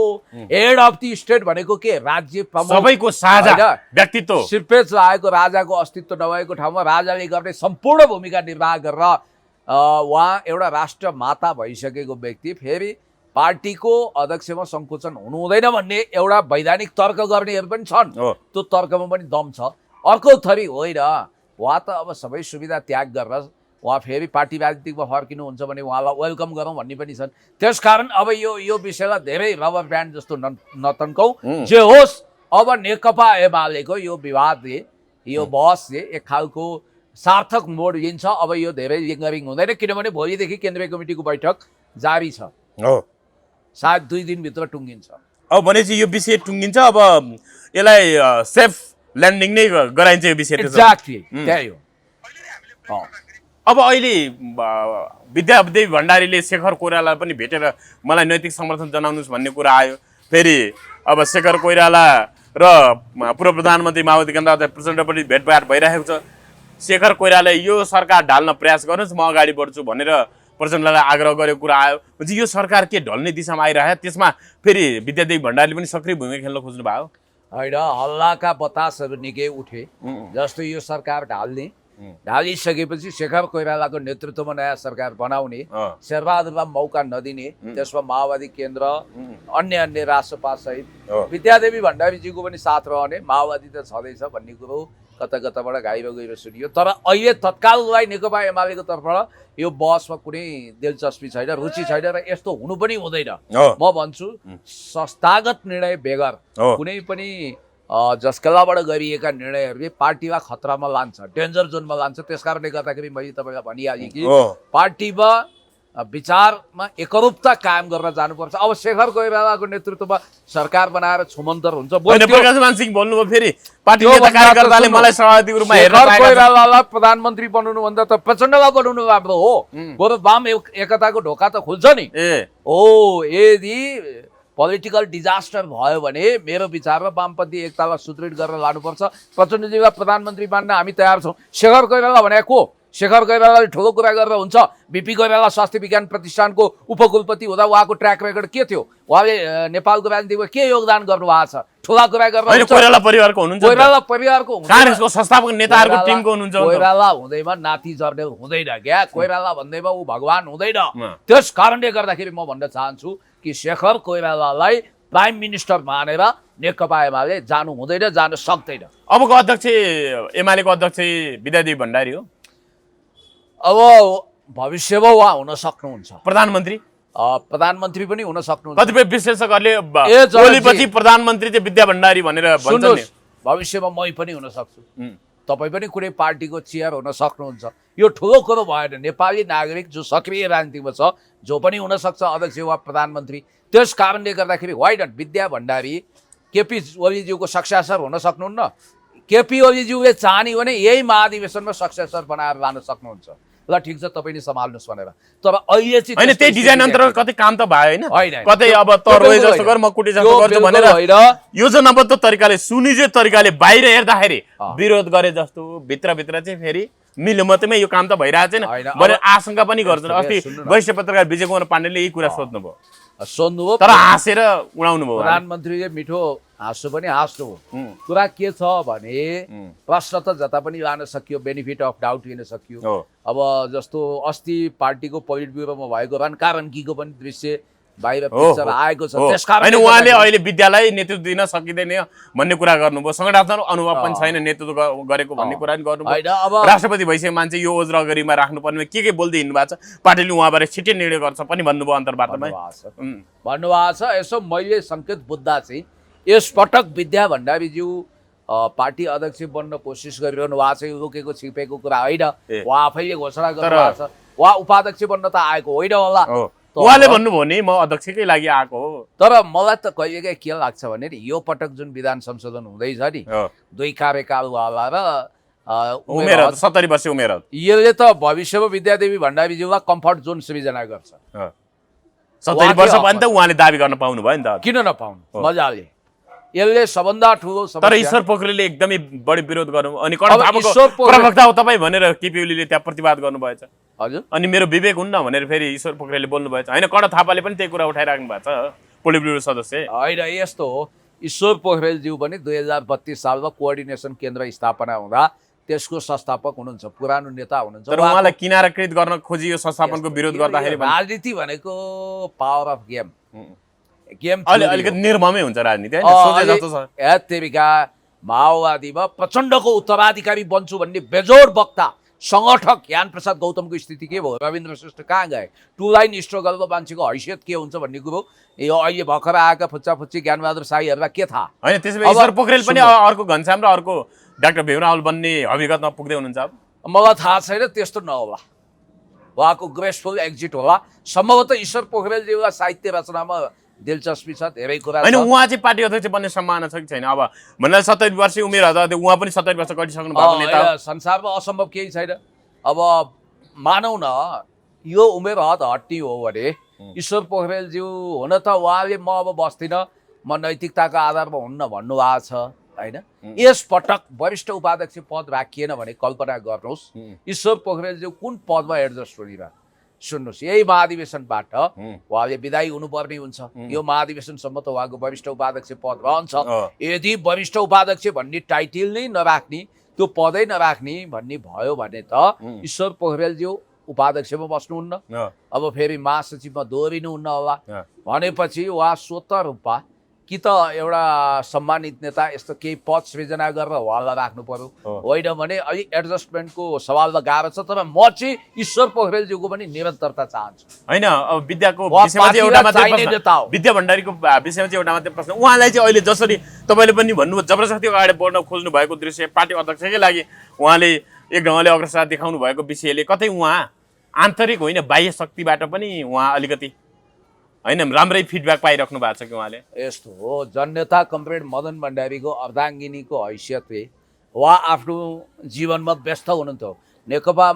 Speaker 1: हेड अफ द स्टेट भनेको के? राज्य प्रमुख,
Speaker 2: सबैको साझा व्यक्तित्व,
Speaker 1: सिर्फेच लागेको राजाको अस्तित्व नभएको ठाउँमा राजाले गर्ने सम्पूर्ण भूमिका निर्वाह गरेर उहाँ एउटा राष्ट्र माता भइसकेको व्यक्ति फेरि पार्टीको अध्यक्षमा सङ्कुचन हुनु हुँदैन भन्ने एउटा वैधानिक तर्क गर्नेहरू पनि छन्। त्यो तर्कमा पनि दम छ। अर्को थरी होइन, उहाँ त अब सबै सुविधा त्याग गरेर उहाँ फेरि पार्टी राजनीतिमा फर्किनुहुन्छ भने उहाँलाई वेलकम गरौँ भन्ने पनि छन्। त्यसकारण अब यो विषयलाई धेरै रबर ब्यान्ड जस्तो नतन्कौँ। जे होस्, अब नेकपा एमालेको यो विवादले, यो बहसले एक खालको सार्थक मोड लिन्छ। अब यो धेरै लिङ्गरिङ हुँदैन, किनभने भोलिदेखि केन्द्रीय कमिटीको बैठक जारी छ। सायद 2 दिनभित्र टुङ्गिन्छ।
Speaker 2: अब भनेपछि यो विषय टुङ्गिन्छ। अब यसलाई सेफ ल्यान्डिङ नै गराइन्छ यो विषय।
Speaker 1: एक्ज्याक्टली त्यही हो।
Speaker 2: अब अहिले विद्यादेवी भण्डारीले शेखर कोइराला पनि भेटेर मलाई नैतिक समर्थन जनाउनुहोस् भन्ने कुरा आयो। फेरि अब शेखर कोइराला र पूर्व प्रधानमन्त्री माओवादी केन्द्र प्रचण्ड पनि भेटघाट भइरहेको छ। शेखर कोइरालाले यो सरकार ढाल्न प्रयास गर्नुहोस्, म अगाडि बढ्छु भनेर प्रचण्डलाई आग्रह गरेको कुरा आयो। भने यो सरकार के ढल्ने दिशामा आइरह्यो? त्यसमा फेरि विद्यादेवी भण्डारीले पनि सक्रिय भूमिका खेल्न खोज्नु भयो?
Speaker 1: होइन, हल्लाका बतासहरू निकै उठे। जस्तो यो सरकार ढालिसकेपछि शेखर कोइरालाको नेतृत्वमा नयाँ सरकार बनाउने, शेरबहादुरलाई मौका नदिने, त्यसमा माओवादी केन्द्र अन्य राष्ट्रपा सहित विद्यादेवी भण्डारीजीको पनि साथ रहने, माओवादी त छँदैछ भन्ने कुरो कताबाट गहिरो सुनियो। तर अहिले तत्काललाई नेकपा एमालेको तर्फबाट यो बहसमा कुनै दिलचस्पी छैन, रुचि छैन र यस्तो हुनु पनि हुँदैन। म भन्छु संस्थागत निर्णय बेगर कुनै पनि जसकलाबाट गरिएका निर्णयहरूले पार्टीलाई खतरामा लान्छ, डेन्जर जोनमा लान्छ। त्यसकारणले गर्दाखेरि मैले तपाईँलाई भनिहालेँ कि पार्टीमा विचारमा एकरूपता कायम गरेर जानुपर्छ। अब शेखर कोइरालाको नेतृत्वमा सरकार बनाएर छुमन्तर हुन्छ। शेखर कोइरालालाई प्रधानमन्त्री बनाउनुभन्दा त प्रचण्डलाई बनाउनु राम्रो हो। बरु वाम एकताको ढोका त खुल्छ नि। यदि पोलिटिकल डिजास्टर भयो भने मेरो विचारमा वामपन्थी एकतालाई सुदृढ गरेर लानुपर्छ। प्रचण्डजीलाई प्रधानमन्त्री मान्न हामी तयार छौँ। शेखर कोइराला भनेको शेखर कोइरालाले ठुलो कुरा गरेर हुन्छ। बिपी कोइराला स्वास्थ्य विज्ञान प्रतिष्ठानको उपकुलपति हुँदा उहाँको ट्र्याक रेकर्ड के थियो? उहाँले नेपालको राजनीतिमा के योगदान गर्नुभएको छ? ठुला कुरा गरेर
Speaker 2: कोइराला परिवारको हुनुहुन्छ,
Speaker 1: कोइराला परिवारको
Speaker 2: कांग्रेसको संस्थापक नेताहरूको टिमको हुनुहुन्छ।
Speaker 1: कोइराला हुँदैमा नाति जर्नेल हुँदैन क्या। कोइराला भन्दैमा ऊ भगवान हुँदैन। त्यस कारणले गर्दाखेरि म भन्न चाहन्छु कि शेखर कोइरालालाई प्राइम मिनिस्टर मानेर नेकपा एमाले जानु हुँदैन, जान सक्दैन।
Speaker 2: अबको अध्यक्ष एमालेको अध्यक्ष विद्यादेवी भण्डारी हो।
Speaker 1: अब भविष्यमा उहाँ हुन सक्नुहुन्छ
Speaker 2: प्रधानमन्त्री
Speaker 1: पनि हुन सक्नुहुन्छ।
Speaker 2: कतिपय विश्लेषकहरूले ओलीपछि प्रधानमन्त्री चाहिँ विद्या भण्डारी भनेर भन्छन्।
Speaker 1: भविष्यमा मै पनि हुन सक्छु, तपाईँ पनि कुनै पार्टीको चेयर हुन सक्नुहुन्छ। यो ठुलो कुरो भएन। नेपाली नागरिक जो सक्रिय राजनीतिमा छ, जो पनि हुनसक्छ अध्यक्ष वा प्रधानमन्त्री। त्यस कारणले गर्दाखेरि वाइ नट विद्या भण्डारी केपी ओलीज्यूको सक्सेसर हुन सक्नुहुन्न। केपी ओलीज्यूले चाहने भने यही महाधिवेशनमा सक्सेसर बनाएर लान सक्नुहुन्छ। ल ठिक छ, तपाईँ नै सम्हाल्नुहोस् भनेर। तर अहिले चाहिँ
Speaker 2: होइन, त्यही डिजाइन अन्तर्गत कतै काम त भयो होइन, कतै अब तरोए जस्तो गर म कुटे जस्तो गर्छु भनेर योजनाबद्ध तरिकाले सुनिजे तरिकाले बाहिर हेर्दाखेरि विरोध गरे जस्तो भित्रभित्र चाहिँ फेरि मिलमतमै यो काम त भइरहेको छैन भने आशंका पनि गर्छन्। अस्ति वरिष्ठ पत्रकार विजय कुमार पाण्डेले यही कुरा सोध्नुभयो, तर हाँसेर उडाउनु भयो।
Speaker 1: प्रधानमन्त्रीले मिठो हाँसो पनि हाँस्नु हो। कुरा के छ भने प्रश्न त जता पनि लान सकियो, बेनिफिट अफ डाउट लिन सकियो। अब जस्तो अस्ति पार्टीको पोलिट ब्युरोमा भएको रणकारणकीको पनि दृश्य बाहिर
Speaker 2: हो,
Speaker 1: पिक्चर
Speaker 2: हो,
Speaker 1: आएको छ
Speaker 2: हो।
Speaker 1: त्यसकारण
Speaker 2: होइन उहाँले अहिले विद्यालय नेतृत्व दिन सकिँदैन भन्ने कुरा गर्नुभयो, संगठनात्मक अनुभव पनि छैन नेतृत्व गरेको भन्ने कुरा पनि गर्नुभयो।
Speaker 1: होइन, अब
Speaker 2: राष्ट्रपति भइसकेको मान्छे यो ओज रगरीमा राख्नुपर्ने के बोल्दै हिँड्नु भएको छ, पार्टीले उहाँबारे छिट्टै निर्णय गर्छ पनि भन्नुभयो अन्तर्वार्तामा।
Speaker 1: भन्नुभएको छ। यसो मैले सङ्केत बुझ्दा चाहिँ यसपटक विद्या भण्डारीज्यू पार्टी अध्यक्ष बन्न कोसिस गरिरहनु भएको छ। यो रोकेको छिपेको कुरा होइन, उहाँ आफैले घोषणा गर्नुभएको छ। उहाँ उपाध्यक्ष बन्न त आएको होइन होला,
Speaker 2: उहाँले भन्नुभयो नि म अध्यक्षकै लागि आएको हो।
Speaker 1: तर मलाई त कहिलेकाहीँ के लाग्छ भने नि यो पटक जुन विधान संशोधन हुँदैछ नि 2 कार्यकालवाला र
Speaker 2: उमेर 70 वर्ष उमेर,
Speaker 1: यसले त भविष्यमा विद्यादेवी भण्डारीज्यूलाई कम्फर्ट जोन सृजना गर्छ।
Speaker 2: 70 वर्ष पनि त उहाँले दाबी गर्न पाउनु भयो नि त,
Speaker 1: किन नपाउनु, मजाले। यसले सबभन्दा ठुलो
Speaker 2: तर ईश्वर पोखरेलले एकदमै बढी विरोध गर्नु अनि
Speaker 1: ईश्वर
Speaker 2: प्रवक्ता हो तपाईँ भनेर केपी ओलीले त्यहाँ प्रतिवाद गर्नुभएछ।
Speaker 1: हजुर,
Speaker 2: अनि मेरो विवेक हुन्न भनेर फेरि ईश्वर पोखरेलले बोल्नु भएछ। होइन, कर्ण थापाले पनि त्यही कुरा उठाइराख्नु भएको छ, पोलिट ब्युरो सदस्य।
Speaker 1: होइन, यस्तो हो, ईश्वर पोखरेलज्यू पनि 2032 सालमा कोअर्डिनेसन केन्द्र स्थापना हुँदा त्यसको संस्थापक हुनुहुन्छ, पुरानो नेता हुनुहुन्छ।
Speaker 2: तर उहाँलाई किनाराकृत गर्न खोजियो संस्थापनको विरोध गर्दाखेरि।
Speaker 1: राजनीति भनेको पावर अफ गेम
Speaker 2: अलिकति निर्ममै हुन्छ राजनीति, होइन?
Speaker 1: तेरिका माओवादीमा प्रचण्डको उत्तराधिकारी बन्छु भन्ने बेजोड वक्ता संगठक ज्ञान प्रसाद गौतमको स्थिति के भयो? रविन्द्र श्रेष्ठ कहाँ गए? 2 लाइन स्ट्रगलको मान्छेको हैसियत के हुन्छ भन्ने कुरो यो अहिले भर्खर आएका फुच्चा ज्ञानबहादुर साईहरूलाई के थाहा?
Speaker 2: होइन, त्यसमा ईश्वर पोखरेल पनि अर्को घनश्याम र अर्को डाक्टर भीमरावल बन्ने हकीकतमा पुग्दै हुनुहुन्छ।
Speaker 1: मलाई थाहा छैन, त्यस्तो नहोला, उहाँको ग्रेसफुल एक्जिट होला सम्भवतः। ईश्वर पोखरेलज्यूलाई साहित्य रचनामा दिलचस्पी छ, धेरै कुरा
Speaker 2: होइन। उहाँ चाहिँ पार्टी अध्यक्ष बन्ने सम्भावना छ कि छैन? अब भन्नाले 70 वर्ष उमेर हुँदा उहाँ पनि 70 वर्ष कटिसक्नु भएको नेता हो।
Speaker 1: संसारमा असम्भव केही छैन। अब मानौ न यो उमेर हट्टी हो भने ईश्वर पोखरेलज्यू हुन त उहाँले म अब बस्दिनँ, म नैतिकताको आधारमा हुन्न भन्नुभएको छ, होइन? यसपटक वरिष्ठ उपाध्यक्ष पद राखिएन भने कल्पना गर्नुहोस् ईश्वर पोखरेलज्यू कुन पदमा एडजस्ट हुने। सुन्नुहोस्, यही महाधिवेशनबाट उहाँले विदायी हुनुपर्ने हुन्छ। यो महाधिवेशनसम्म त उहाँको वरिष्ठ उपाध्यक्ष पद रहन्छ। यदि वरिष्ठ उपाध्यक्ष भन्ने टाइटल नै नराख्ने, त्यो पदै नराख्ने भन्ने भयो भने त ईश्वर पोखरेलज्यू उपाध्यक्षमा बस्नुहुन्न, अब फेरि महासचिवमा दोहोरिनुहुन्न होला। भनेपछि उहाँ स्वतः रूपमा कि त एउटा सम्मानित नेता यस्तो केही पद सृजना गरेर उहाँलाई राख्नु पर्यो, होइन भने अलिक एडजस्टमेन्टको सवाल गाह्रो छ। तर म चाहिँ ईश्वर पोखरेलज्यूको पनि निरन्तरता चाहन्छु।
Speaker 2: होइन, अब विद्याको विषयमा चाहिँ एउटा मात्रै प्रश्न, विद्या भण्डारीको विषयमा चाहिँ एउटा मात्रै प्रश्न। उहाँलाई चाहिँ अहिले जसरी तपाईँले पनि भन्नुभयो जबरजस्ती अगाडि बढ्न खोज्नु भएको दृश्य, पार्टी अध्यक्षकै लागि उहाँले एक ढङ्गले अग्रसर देखाउनु भएको विषयले कतै उहाँ आन्तरिक होइन बाह्य शक्तिबाट पनि उहाँ अलिकति होइन राम्रै फिडब्याक पाइराख्नु भएको छ कि उहाँले?
Speaker 1: यस्तो हो, जननेता कमरेड मदन भण्डारीको अर्धाङ्गिनीको हैसियतले उहाँ आफ्नो जीवनमा व्यस्त हुनुहुन्थ्यो। नेकपा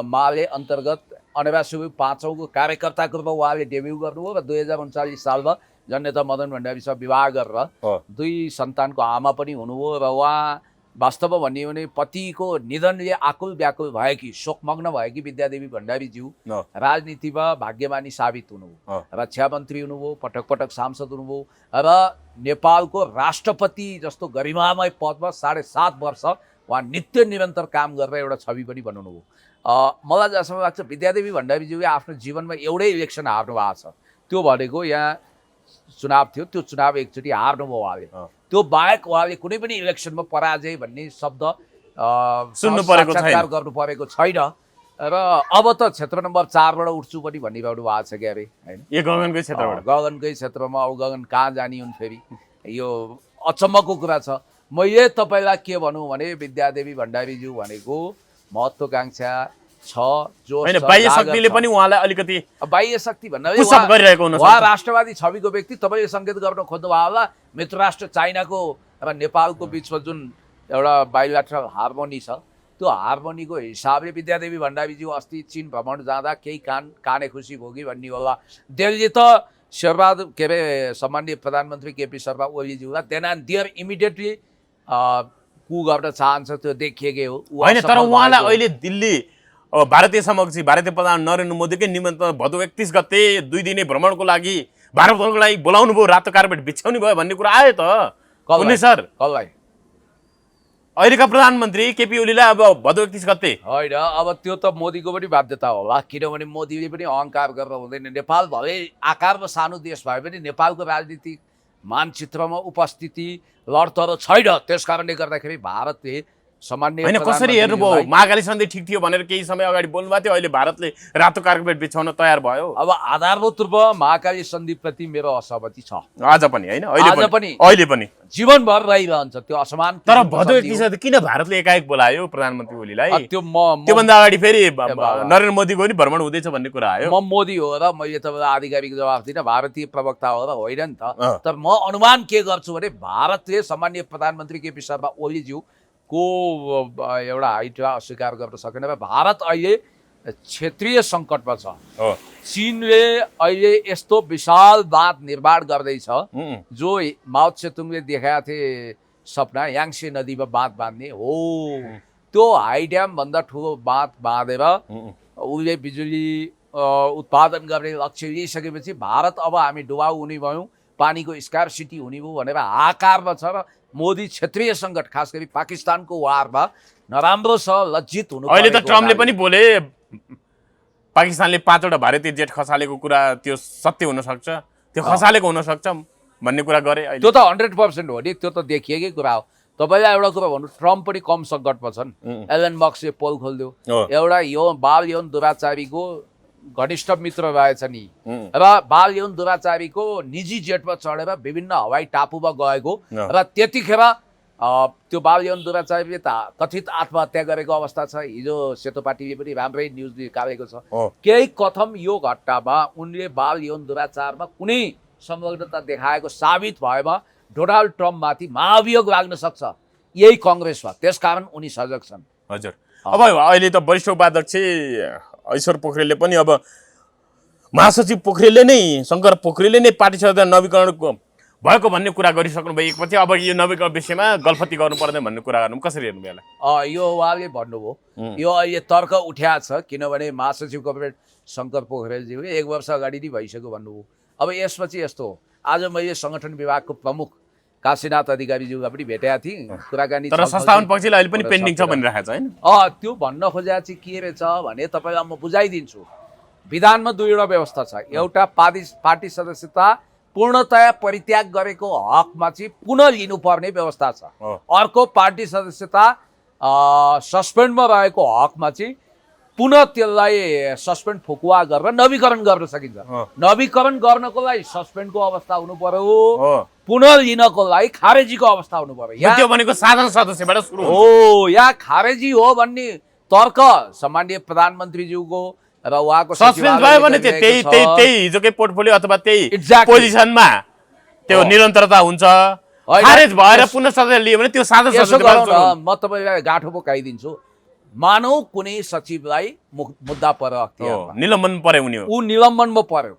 Speaker 1: माले अन्तर्गत अनिवार्य 5औँको कार्यकर्ताको रूपमा उहाँले डेब्यू गर्नुभयो र 2039 सालमा जननेता मदन भण्डारीसँग विवाह गरेर 2 सन्तानको आमा पनि हुनुभयो। र उहाँ वास्तवमा भन्ने हो भने पतिको निधनले आकुल व्याकुल भएकी, शोकमग्न भएकी विद्यादेवी भण्डारीज्यू राजनीतिमा भाग्यमानी साबित हुनुभयो। रक्षा मन्त्री हुनुभयो, पटक पटक सांसद हुनुभयो र नेपालको राष्ट्रपति जस्तो गरिमामय पदमा 7.5 वर्ष उहाँ नित्य निरन्तर काम गरेर एउटा छवि पनि बनाउनु भयो। मलाई जसम्म लाग्छ विद्यादेवी भण्डारीज्यूले आफ्नो जीवनमा एउटै इलेक्सन हार्नु भएको छ, त्यो भनेको यहाँ चुनाव थियो, त्यो चुनाव एकचोटि हार्नुभयो उहाँले। त्यो बाहेक उहाँले कुनै पनि इलेक्सनमा पराजय भन्ने शब्द
Speaker 2: सुन्नु परेको छैन,
Speaker 1: गर्नु परेको छैन। र अब त क्षेत्र नम्बर 4बाट उठ्छु पनि भनिरहनु भएको छ क्यारे, होइन?
Speaker 2: यो गगनकै क्षेत्रबाट,
Speaker 1: गगनकै क्षेत्रमा अब गगन कहाँ जाने हुन् फेरि, यो अचम्मको कुरा छ। म यही तपाईँलाई के भनौँ भने विद्यादेवी भण्डारीज्यू भनेको महत्त्वकांक्षा छ, जो
Speaker 2: हैन बाह्य शक्तिले पनि उहाँलाई अलिकति
Speaker 1: बाह्य शक्ति भन्नाले
Speaker 2: पुसअप गरिरहेको हुन सक्छ।
Speaker 1: उहाँ राष्ट्रवादी छविको व्यक्ति, तपाईँले सङ्केत गर्न खोज्नु भयो होला मित्र राष्ट्र चाइनाको र नेपालको बिचमा जुन एउटा बाइलेटरल हार्मोनी छ, त्यो हार्मोनीको हिसाबले विद्यादेवी भण्डारीज्यू अस्ति चीन भ्रमण जाँदा केही काने खुसी भोगी भन्ने होला। दिल्ली त शेरबहादुर के अरे सम्माननीय प्रधानमन्त्री केपी शर्मा ओलीज्यूलाई then and there immediately coup गर्न चाहन्छ, त्यो देखिएकै हो।
Speaker 2: होइन, तर उहाँलाई अहिले दिल्ली भारतीय समकक्षी भारतीय प्रधान नरेन्द्र मोदीकै निमन्त्रण भदौ 31 गते 2 दिने भ्रमणको लागि भारतको लागि बोलाउनु भयो, रातो कार्पेट बिछ्याउनु भयो भन्ने कुरा आयो त। कुनै सर
Speaker 1: कसलाई
Speaker 2: अहिलेका प्रधानमन्त्री केपी ओलीलाई अब भदौ 31 गते
Speaker 1: होइन अब त्यो त मोदीको पनि बाध्यता होला, किनभने मोदीले पनि अहङ्कार गरेर हुँदैन। नेपाल भए आकारमा सानो देश भए पनि नेपालको राजनीतिक मानचित्रमा उपस्थिति लडतर छैन। त्यस कारणले गर्दाखेरि भारतले सामान्य
Speaker 2: होइन कसरी हेर्नुभयो? महाकाली सन्धि ठिक थियो भनेर केही समय अगाडि बोल्नुभएको थियो, अहिले भारतले रातो कार्पेट बिछाउन तयार भयो।
Speaker 1: अब आधारभूत रूपमा महाकाली सन्धिप्रति मेरो असहमति छ
Speaker 2: आज पनि होइन, अहिले पनि
Speaker 1: जीवनभर रहिरहन्छ त्यो असमान।
Speaker 2: तर भदौ 31 गते किन भारतले एकाएक बोलायो प्रधानमन्त्री ओलीलाई?
Speaker 1: त्योभन्दा
Speaker 2: अगाडि फेरि नरेन्द्र मोदीको पनि भ्रमण हुँदैछ भन्ने कुरा आयो।
Speaker 1: म मोदी हो र मैले तपाईँलाई आधिकारिक जवाफ दिनँ, भारतीय प्रवक्ता हो र होइन नि त। तर म अनुमान के गर्छु भने भारतले सामान्य प्रधानमन्त्री केपी शर्मा ओलीज्यू को एउटा हाइटलाई अस्वीकार गर्न सकेन र भारत अहिले क्षेत्रीय सङ्कटमा छ। चीनले अहिले यस्तो विशाल बाँध निर्माण गर्दैछ जो माओ त्से-तुङले देखाएका थिए सपना, याङ्से नदीमा बाँध बाँध्ने हो। त्यो हाई ड्याम भन्दा ठुलो बाँध बाँधेर उसले बिजुली उत्पादन गर्ने लक्ष्य लिइसकेपछि भारत अब हामी डुबाउ हुने भयौँ, पानीको स्कार्सिटी हुने भयो भनेर हाहाकारमा छ र मोदी क्षेत्रीय सङ्कट खास गरी पाकिस्तानको वारमा नराम्रो छ, लज्जित हुनु।
Speaker 2: अहिले त ट्रम्पले पनि बोले पाकिस्तानले 5वटा भारतीय जेट खसालेको कुरा त्यो सत्य हुन सक्छ, त्यो खसालेको हुन सक्छ भन्ने कुरा गरे।
Speaker 1: त्यो त 100% हो नि, त्यो त देखिएकै कुरा हो। तपाईँलाई एउटा कुरा भन्नु, ट्रम्प पनि कम सङ्कटमा छन्। एलन मस्कले पोल खोलिदियो, एउटा बाल यौन दुराचारीको घनिष्ठ मित्र रहेछ नि, र बाल यौन दुराचारीको निजी जेटमा चढेर विभिन्न हवाई टापुमा गएको र त्यतिखेर त्यो बाल यौन दुराचारीले त कथित आत्महत्या गरेको अवस्था छ। हिजो सेतो पार्टीले पनि राम्रै न्युज निकालेको छ। केही कथम यो घटनामा उनले बाल यौन दुराचारमा कुनै संलग्नता देखाएको साबित भएमा डोनाल्ड ट्रम्पमाथि महाभियोग लाग्न सक्छ यही कङ्ग्रेसमा, त्यसकारण उनी सजग छन्।
Speaker 2: हजुर, अब अहिले त वरिष्ठ उपाध्यक्ष ईश्वर पोखरेलले पनि अब महासचिव पोखरेलले नै शङ्कर पोखरेलले नै पार्टी सदस्य नवीकरणको भएको भन्ने कुरा गरिसक्नु भयो एकपछि। अब यो नवीकरण विषयमा गल्फती गर्नु पर्दैन भन्ने कुरा गर्नु कसरी हेर्नु बेला?
Speaker 1: यो उहाँले भन्नुभयो, यो अहिले तर्क उठ्या छ, किनभने महासचिव कैबिनेट शङ्कर पोखरेलज्यूले 1 वर्ष अगाडि नै भइसक्यो भन्नुभयो। अब यसपछि यस्तो हो, आज मैले सङ्गठन विभागको प्रमुख काशीनाथ अधिकारीज्यूलाई पनि भेटेका थिएँ, कुराकानी।
Speaker 2: तर संस्थापन पक्षले अहिले पनि पेन्डिङ छ भनिरहेको छ होइन?
Speaker 1: त्यो भन्न खोजेको चाहिँ के रहेछ भने तपाईँलाई म बुझाइदिन्छु। विधानमा 2वटा व्यवस्था छ। एउटा पार्टी सदस्यता पूर्णतया परित्याग गरेको हकमा चाहिँ पुनः लिनुपर्ने व्यवस्था छ। अर्को पार्टी सदस्यता सस्पेन्डमा रहेको हकमा चाहिँ पुनः त्यसलाई सस्पेन्ड फुकुवा गरेर नवीकरण गर्न सकिन्छ। नवीकरण गर्नको लागि सस्पेन्डको अवस्था हुनु पर्यो, पुनः लिनको लागि खारेजीको अवस्था हुनु पर्यो।
Speaker 2: त्यो भनेको साधारण सदस्यबाट सुरु
Speaker 1: हो या खारेजी हो भन्ने तर्क सामान्य प्रधानमन्त्रीज्यूको र उहाँको
Speaker 2: सस्पेन्ड भयो भने त्यही हिजोकै पोर्टफोलियो अथवा त्यही पोजिसनमा त्यो निरन्तरता हुन्छ। खारेज भएर पुनः सदस्य लियो भने त्यो साधारण सदस्य।
Speaker 1: म तपाईँलाई गाँठो बोकाइदिन्छु। मानौ कुनै सचिवलाई मुद्दा पर्यो,
Speaker 2: निलम्बन पर्यो, ऊ
Speaker 1: निलम्बनमा पर्यो,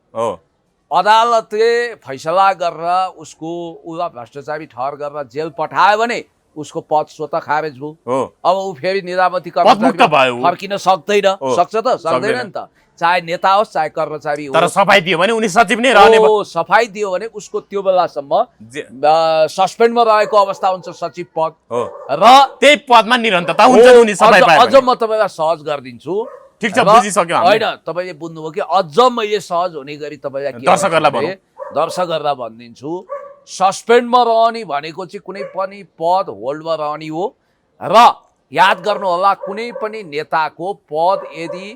Speaker 1: अदालतले फैसला गरेर उसलाई भ्रष्टाचारी ठहर गरेर जेल पठायो भने उसको पद स्वतः खारेज भयो। अब ऊ फेरि निजामती कर्मचारी फर्किन सक्दैन, सक्छ त? सक्दैन नि त, चाहे नेता होस् चाहे कर्मचारी होस्।
Speaker 2: तर सफाई दियो भने उनी सचिव नै रहने भयो।
Speaker 1: सफाई दियो भने उसको त्यो बेलासम्म सस्पेन्डमा रहेको अवस्था हुन्छ सचिव पद, र
Speaker 2: त्यही पदमा निरन्तरता हुन्छ उनी सफाई पाए।
Speaker 1: अझ म तपाईँलाई सहज गरिदिन्छु।
Speaker 2: ठिक छ, बुझिसक्यो
Speaker 1: होइन, तपाईँले बुझ्नुभयो कि अझ मैले सहज हुने गरी तपाईँलाई दर्शकहरूलाई भनिदिन्छु। सस्पेन्डमा रहने भनेको चाहिँ कुनै पनि पद होल्डमा रहने हो, र याद गर्नु होला कुनै पनि नेताको पद यदि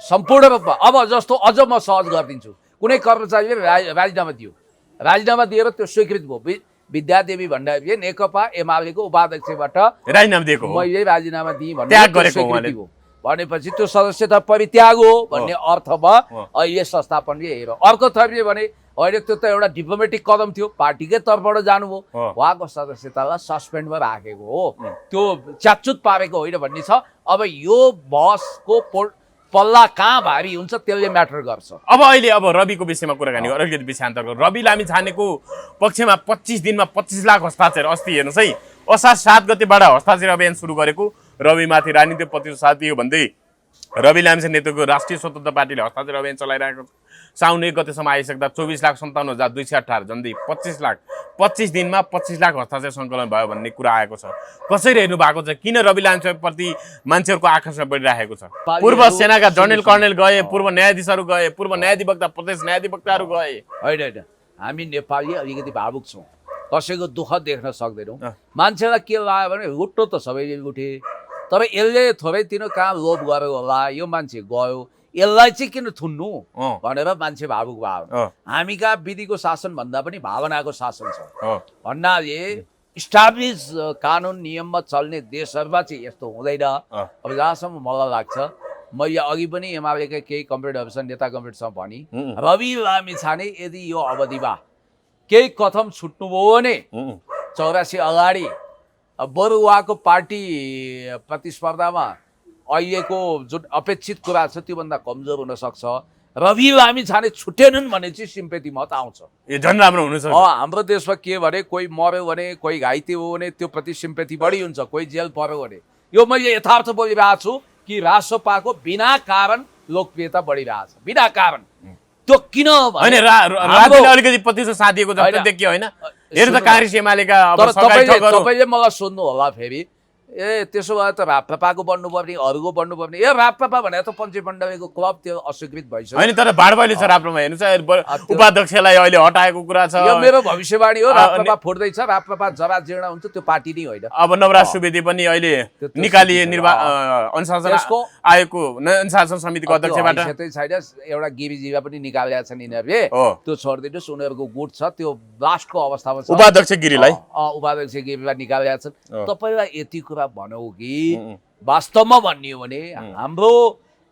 Speaker 1: सम्पूर्ण रूपमा, अब जस्तो अझ म सहज गरिदिन्छु, कुनै कर्मचारीले राजीनामा दियो, राजीनामा दिएर त्यो स्वीकृत भयो, विद्यादेवी भण्डारीले नेकपा एमालेको उपाध्यक्षबाट
Speaker 2: राजीनामा दिएको,
Speaker 1: मैले राजीनामा दिएँ भन्ने भनेपछि त्यो सदस्यता परित्याग हो भन्ने अर्थमा अहिले संस्थापनले हेऱ्यो। अर्को थरीले भने होइन, त्यो त एउटा डिप्लोमेटिक कदम थियो, पार्टीकै तर्फबाट जानुभयो, उहाँको सदस्यतालाई सस्पेन्डमा राखेको हो, त्यो च्याचुत पारेको होइन भन्ने छ। अब यो बहसको पल्ला कहाँ भारी हुन्छ त्यसले म्याटर गर्छ।
Speaker 2: अब अहिले रविको विषयमा कुराकानी गर्यो, अलिकति विषयान्तर गर्यो। रवि लामिछानेको पक्षमा 25 दिनमा 25 लाख हस्ताक्षर, अस्ति हेर्नुहोस् है, असार 7 गतेबाट हस्ताक्षर अभियान सुरु गरेको, रविमाथि राजनीतिक प्रतिशत साथी हो भन्दै रवि लामिछाने नेतृत्वको राष्ट्रिय स्वतन्त्र पार्टीले हस्ताक्षर अभियान चलाइरहेको छ। साउन 1 गतेसम्म आइसक्दा 24,57,218 झन्डै 25 दिनमा 25 लाख हस्ताक्षर सङ्कलन भयो भन्ने कुरा आएको छ। कसरी हेर्नु भएको छ? किन रवि लामिछानेप्रति मान्छेहरूको आकर्षण बढिरहेको छ? पूर्व सेनाका जनरल कर्णेल गए, पूर्व न्यायाधीशहरू गए, पूर्व न्यायाधिवक्ता प्रदेश न्यायाधिवक्ताहरू गए।
Speaker 1: होइन हामी नेपाली अलिकति भावुक छौँ, कसैको दुःख देख्न सक्दैनौँ। मान्छेलाई के लाग्यो भने लुट्नु त सबैले लुटे, तर यसले थोरै तिनो कहाँ लोभ गर्यो होला, यो मान्छे गयो, यसलाई चाहिँ किन थुन्नु भनेर मान्छे भावुक भयो। हामी कहाँ विधिको शासन भन्दा पनि भावनाको शासन छ भन्नाले इस्टाब्लिस कानुन नियममा चल्ने देशहरूमा चाहिँ यस्तो हुँदैन। अब जहाँसम्म मलाई लाग्छ, मैले अघि पनि एमालेका केही कम्रेडहरूसँग नेता कम्रेडसँग भनी, रवि लामिछाने यदि यो अवधिमा केही कथम छुट्नुभयो भने 84 अगाडि बरु उहाँको पार्टी प्रतिस्पर्धामा अहिलेको जुन अपेक्षित कुरा छ त्योभन्दा कमजोर हुनसक्छ। रवि लामिछाने छुटेनन् भने चाहिँ सिम्पेथी मत आउँछ।
Speaker 2: यो झन् राम्रो हुनसक्छ।
Speaker 1: हाम्रो देशमा के भने कोही मर्यो भने, कोही घाइते हो भने त्यो प्रति सिम्पेथी बढी हुन्छ, कोही जेल पर्यो भने। यो मैले यथार्थ बोलिरहेको छु कि रासोपाको बिना कारण लोकप्रियता बढिरहेछ, बिना कारण। त्यो किन
Speaker 2: होइन, राजनीतिले अलिकति प्रतिशत साधिएको जस्तो देखियो होइन? हेर्नु त काङ्ग्रेस एमालेका
Speaker 1: तपाईँले मलाई सोध्नु होला फेरि, ए त्यसो भए त राप्रपाको बन्नुपर्ने, अरूको बन्नुपर्ने। ए राप्रपा भने त पञ्चेपण्डवीको क्लब त्यो अस्वीकृत भइसक्यो
Speaker 2: होइन, तर भाडबैली छ राप्रपा। हेर्नुहोस्, उपाध्यक्षलाई अहिले हटाएको कुरा छ।
Speaker 1: यो मेरो भविष्यवाणी हो, राप्रपा फुट्दैछ, राप्रपा जरा जीर्ण हुन्छ, त्यो पार्टी नै होइन।
Speaker 2: अब नवराज सुवेदी पनि अहिले निकालिए अनुशासन आयोगको अनुशासन समितिको अध्यक्षबाट।
Speaker 1: छैन, एउटा गिरिजीवा पनि निकालेका छन् यिनीहरूले, त्यो छोडिदिनुहोस्, उनीहरूको गुट छ, त्यो लास्टको अवस्थामा छ।
Speaker 2: उपाध्यक्ष गिरीलाई
Speaker 1: उपाध्यक्ष गिरीलाई निकालेका छन्। तपाईँलाई यति कुरा भनौँ कि वास्तवमा भन्ने हो भने हाम्रो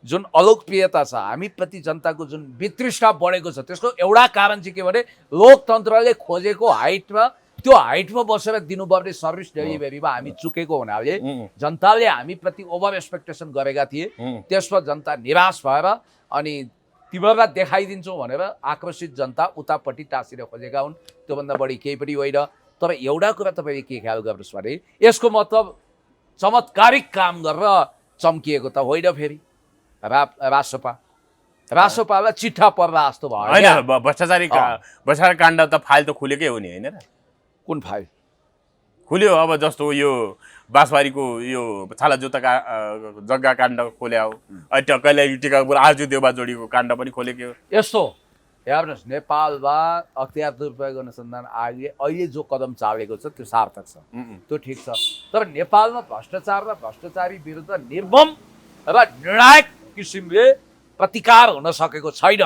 Speaker 1: जुन अलोकप्रियता छ, हामी प्रति जनताको जुन वितृष्णा बढेको छ, त्यसको एउटा कारण चाहिँ के भने लोकतन्त्रले खोजेको हाइटमा, त्यो हाइटमा बसेर दिनुपर्ने सर्भिस डेलिभरीमा हामी चुकेको हुनाले जनताले हामी प्रति ओभर एक्सपेक्टेसन गरेका थिए। त्यसमा जनता निराश भएर अनि तिमीहरूलाई देखाइदिन्छौँ भनेर आक्रोशित जनता उतापट्टि टाँसिन खोजेका हुन्। त्योभन्दा बढी केही पनि होइन। तर एउटा कुरा तपाईँले के ख्याल गर्नुहोस् भने यसको मतलब चमत्कारिक काम गरेर चम्किएको त होइन। फेरि रासोपालाई चिट्ठा पर्ला जस्तो भयो
Speaker 2: होइन? भ्रष्टाचार काण्ड त फाइल त खुलेकै हो नि, होइन र?
Speaker 1: कुन फाइल
Speaker 2: खुल्यो? अब जस्तो यो बाँसबारीको यो छाला जोताका जग्गा काण्ड खोल्या हो, टक्कैले टिकापुर आजु देउबा जोडीको काण्ड पनि खोलेकै हो।
Speaker 1: यस्तो हेर्नुहोस्, नेपालमा अख्तियार दुरुपयोग अनुसन्धान आयोगले अहिले जो कदम चालेको छ त्यो सार्थक छ, त्यो ठिक छ। तर नेपालमा भ्रष्टाचार र भ्रष्टाचारी विरुद्ध निर्मम र निर्णायक किसिमले प्रतिकार हुन सकेको छैन,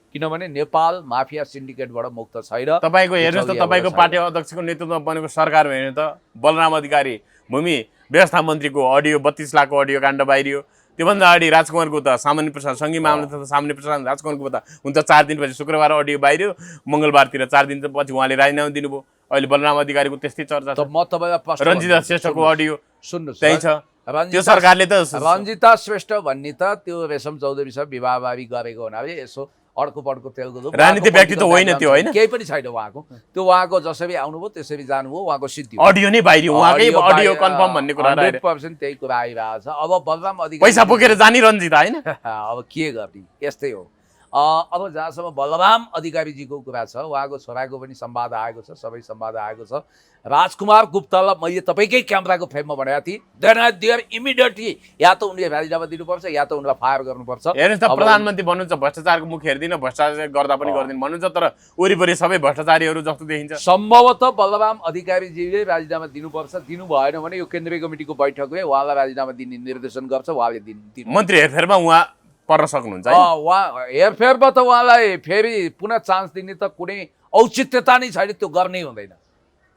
Speaker 1: किनभने नेपाल माफिया सिन्डिकेटबाट मुक्त छैन।
Speaker 2: तपाईँको हेर्नुहोस् त, तपाईँको पार्टी अध्यक्षको नेतृत्वमा बनेको सरकारमा हेर्नु त, बलराम अधिकारी भूमि व्यवस्था मन्त्रीको अडियो 32 लाखको अडियो काण्ड बाहिरियो। त्योभन्दा अगाडि राजकुमारको त सामान्य प्रसाद सङ्घीय मामला त सामान्य प्रसाद राजकुमारको त हुन्छ 4 दिनपछि शुक्रबार अडियो बाहिरियो, मङ्गलबारतिर 4 दिनपछि उहाँले राजीनामा दिनुभयो। अहिले बलराम अधिकारीको त्यस्तै चर्चा छ।
Speaker 1: म तपाईँलाई
Speaker 2: रञ्जिता श्रेष्ठको अडियो
Speaker 1: सुन्नुहोस्,
Speaker 2: त्यही छ। त्यो सरकारले त
Speaker 1: रञ्जिता श्रेष्ठ भन्ने त त्यो रेशम चौधरीसँग विवाहबारी गरेको हुनाले यसो अर्को पड्को तेलको
Speaker 2: राजनीतिक व्यक्ति त होइन त्यो, होइन?
Speaker 1: केही पनि छैन उहाँको। त्यो उहाँको जसरी आउनुभयो त्यसरी जानुभयो, उहाँको सिद्धि
Speaker 2: अडियो नै बाहिरियो, उहाँकै अडियो कन्फर्म भन्ने कुरा
Speaker 1: 100% त्यही कुरा आइरहेको छ। अब बलराम अधिकारी
Speaker 2: पैसा बोकेर जानी रञ्जिता, होइन?
Speaker 1: अब के गर्ने, यस्तै हो। अब जहाँसम्म बलराम अधिकारीजीको कुरा छ, उहाँको छोराको पनि संवाद आएको छ, सबै संवाद आएको छ। राजकुमार गुप्तालाई मैले तपाईँकै क्यामेराको फ्रेममा भनेको थिएँ, देयर इमिडिएटली या त उनले राजीनामा दिनुपर्छ या त उनलाई फायर गर्नुपर्छ।
Speaker 2: हेर्नुहोस् त, प्रधानमन्त्री भन्नुहुन्छ भ्रष्टाचारको मुख हेर्दिन, भ्रष्टाचार गर्दा पनि गर्दिन भन्नुहुन्छ, तर वरिपरि सबै भ्रष्टाचारीहरू जस्तो देखिन्छ।
Speaker 1: सम्भवतः बलराम अधिकारीजीले राजीनामा दिनुपर्छ, दिनु भएन भने यो केन्द्रीय कमिटीको बैठकले उहाँलाई राजीनामा दिने निर्देशन गर्छ, उहाँले दिनु।
Speaker 2: मन्त्री हेरफेरमा उहाँ पर्न सक्नुहुन्छ?
Speaker 1: उहाँ हेरफेरमा त उहाँलाई फेरि पुनः चान्स दिने त कुनै औचित्यता नै छैन, त्यो गर्नै हुँदैन।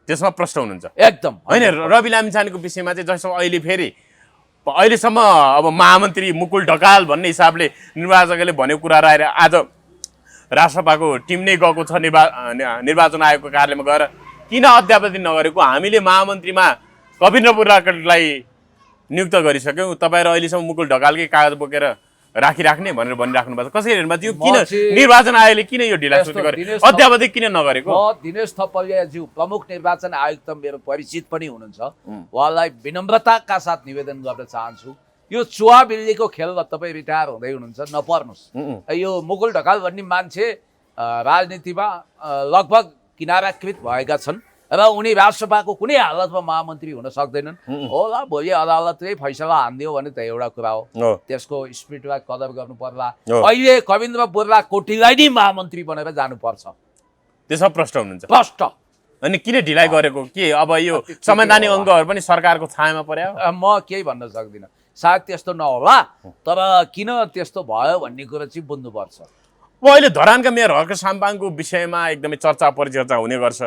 Speaker 2: त्यसमा प्रश्न हुनुहुन्छ
Speaker 1: एकदम
Speaker 2: होइन? रवि लामिछानेको विषयमा चाहिँ जस्तो अहिले फेरि अहिलेसम्म अब महामन्त्री मुकुल ढकाल भन्ने हिसाबले निर्वाचकले भनेको कुरा आएर आज राष्ट्रपाको टिम नै गएको छ निर्वाचन आयोगको कार्यालयमा गएर किन अध्यापति नगरेको? हामीले महामन्त्रीमा कवीन्द्र बुढाकोटलाई नियुक्त गरिसक्यौँ, तपाईँहरू अहिलेसम्म मुकुल ढकालकै कागज बोकेर राखिराख्ने भनेर भनिराख्नु भएको छ। कसरी हेर्नु भएको? किन निर्वाचन आयोगले किन यो ढिलासुस्ती गरे? अध्यावधि किन नगरेको?
Speaker 1: दिनेश थपलियाज्यू प्रमुख निर्वाचन आयुक्त मेरो परिचित पनि हुनुहुन्छ, उहाँलाई विनम्रताका साथ निवेदन गर्न चाहन्छु, यो चुहा बिल्लीको खेलमा तपाईँ रिटायर हुँदै हुनुहुन्छ नपर्नुहोस्। यो मुकुल ढकाल भन्ने मान्छे राजनीतिमा लगभग किनाराकृत भएका छन् र उनी राष्ट्रसभाको कुनै हालतमा महामन्त्री हुन सक्दैनन् होला। भोलि अदालतले फैसला हानिदियो भने त एउटा कुरा हो, त्यसको स्पिडमा कदर गर्नु पर्ला। अहिले कविन्द्र बुर्ला कोटीलाई नै महामन्त्री बनेर जानुपर्छ,
Speaker 2: त्यसमा प्रश्न हुनुहुन्छ।
Speaker 1: प्रष्ट
Speaker 2: अनि किन ढिलाइ गरेको के अब यो संवैधानिक अङ्गहरू पनि सरकारको छायामा पर्यो?
Speaker 1: म केही भन्न सक्दिनँ, सायद त्यस्तो नहोला, तर किन त्यस्तो भयो भन्ने कुरा चाहिँ बुझ्नुपर्छ।
Speaker 2: अब अहिले धरानका मेयर हर्क साम्पाङको विषयमा एकदमै चर्चा परिचर्चा हुने गर्छ।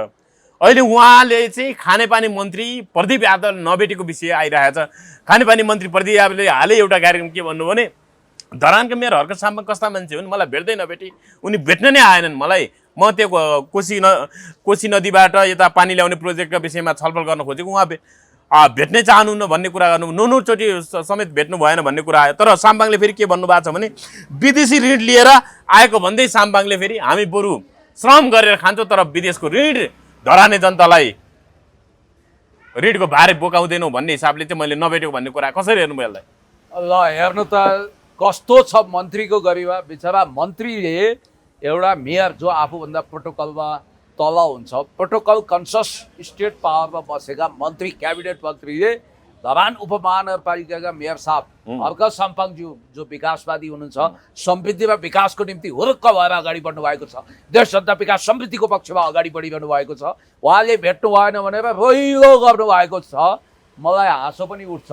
Speaker 2: अहिले उहाँले चाहिँ खानेपानी मन्त्री प्रदीप यादव नभेटेको विषय आइरहेछ। खानेपानी मन्त्री प्रदीप यादवले हालै एउटा कार्यक्रम के भन्नु भने धरानका मेयर हर्क साम्पाङ कस्ता मान्छे हुन्, मलाई भेट्दै नभेटी, उनी भेट्न नै आएनन् मलाई। म त्यो कोशी नदीबाट यता पानी ल्याउने प्रोजेक्टका विषयमा छलफल गर्न खोजेको, उहाँ भेट्नै चाहनुहुन्न भन्ने कुरा गर्नु, नौचोटि समेत भेट्नु भएन भन्ने कुरा आयो। तर साम्पाङले फेरि के भन्नुभएको छ भने विदेशी ऋण लिएर आएको भन्दै साम्पाङले फेरि हामी बरु श्रम गरेर खान्छौँ तर विदेशको ऋण धराने जनतालाई ऋणको भार बोकाउँदैनौँ भन्ने हिसाबले चाहिँ मैले नभेटेको भन्ने कुरा कसरी हेर्नुभयो यसलाई?
Speaker 1: ल हेर्नु त कस्तो छ मन्त्रीको गरिमा। बिचरा मन्त्रीले एउटा मेयर जो आफूभन्दा प्रोटोकलमा तल हुन्छ, प्रोटोकल कन्सियस स्टेट पावरमा बसेका मन्त्री क्याबिनेट मन्त्रीले धरान उपमहानगरपालिकाका मेयर साहब हर्क साम्पाङज्यू जो विकासवादी हुनुहुन्छ, समृद्धि र विकासको निम्ति हुर्क भएर अगाडि बढ्नु भएको छ, देश जनता विकास समृद्धिको पक्षमा अगाडि बढिरहनु भएको छ, उहाँले भेट्नु भएन भनेर रोइलो गर्नुभएको छ। मलाई हाँसो पनि उठ्छ।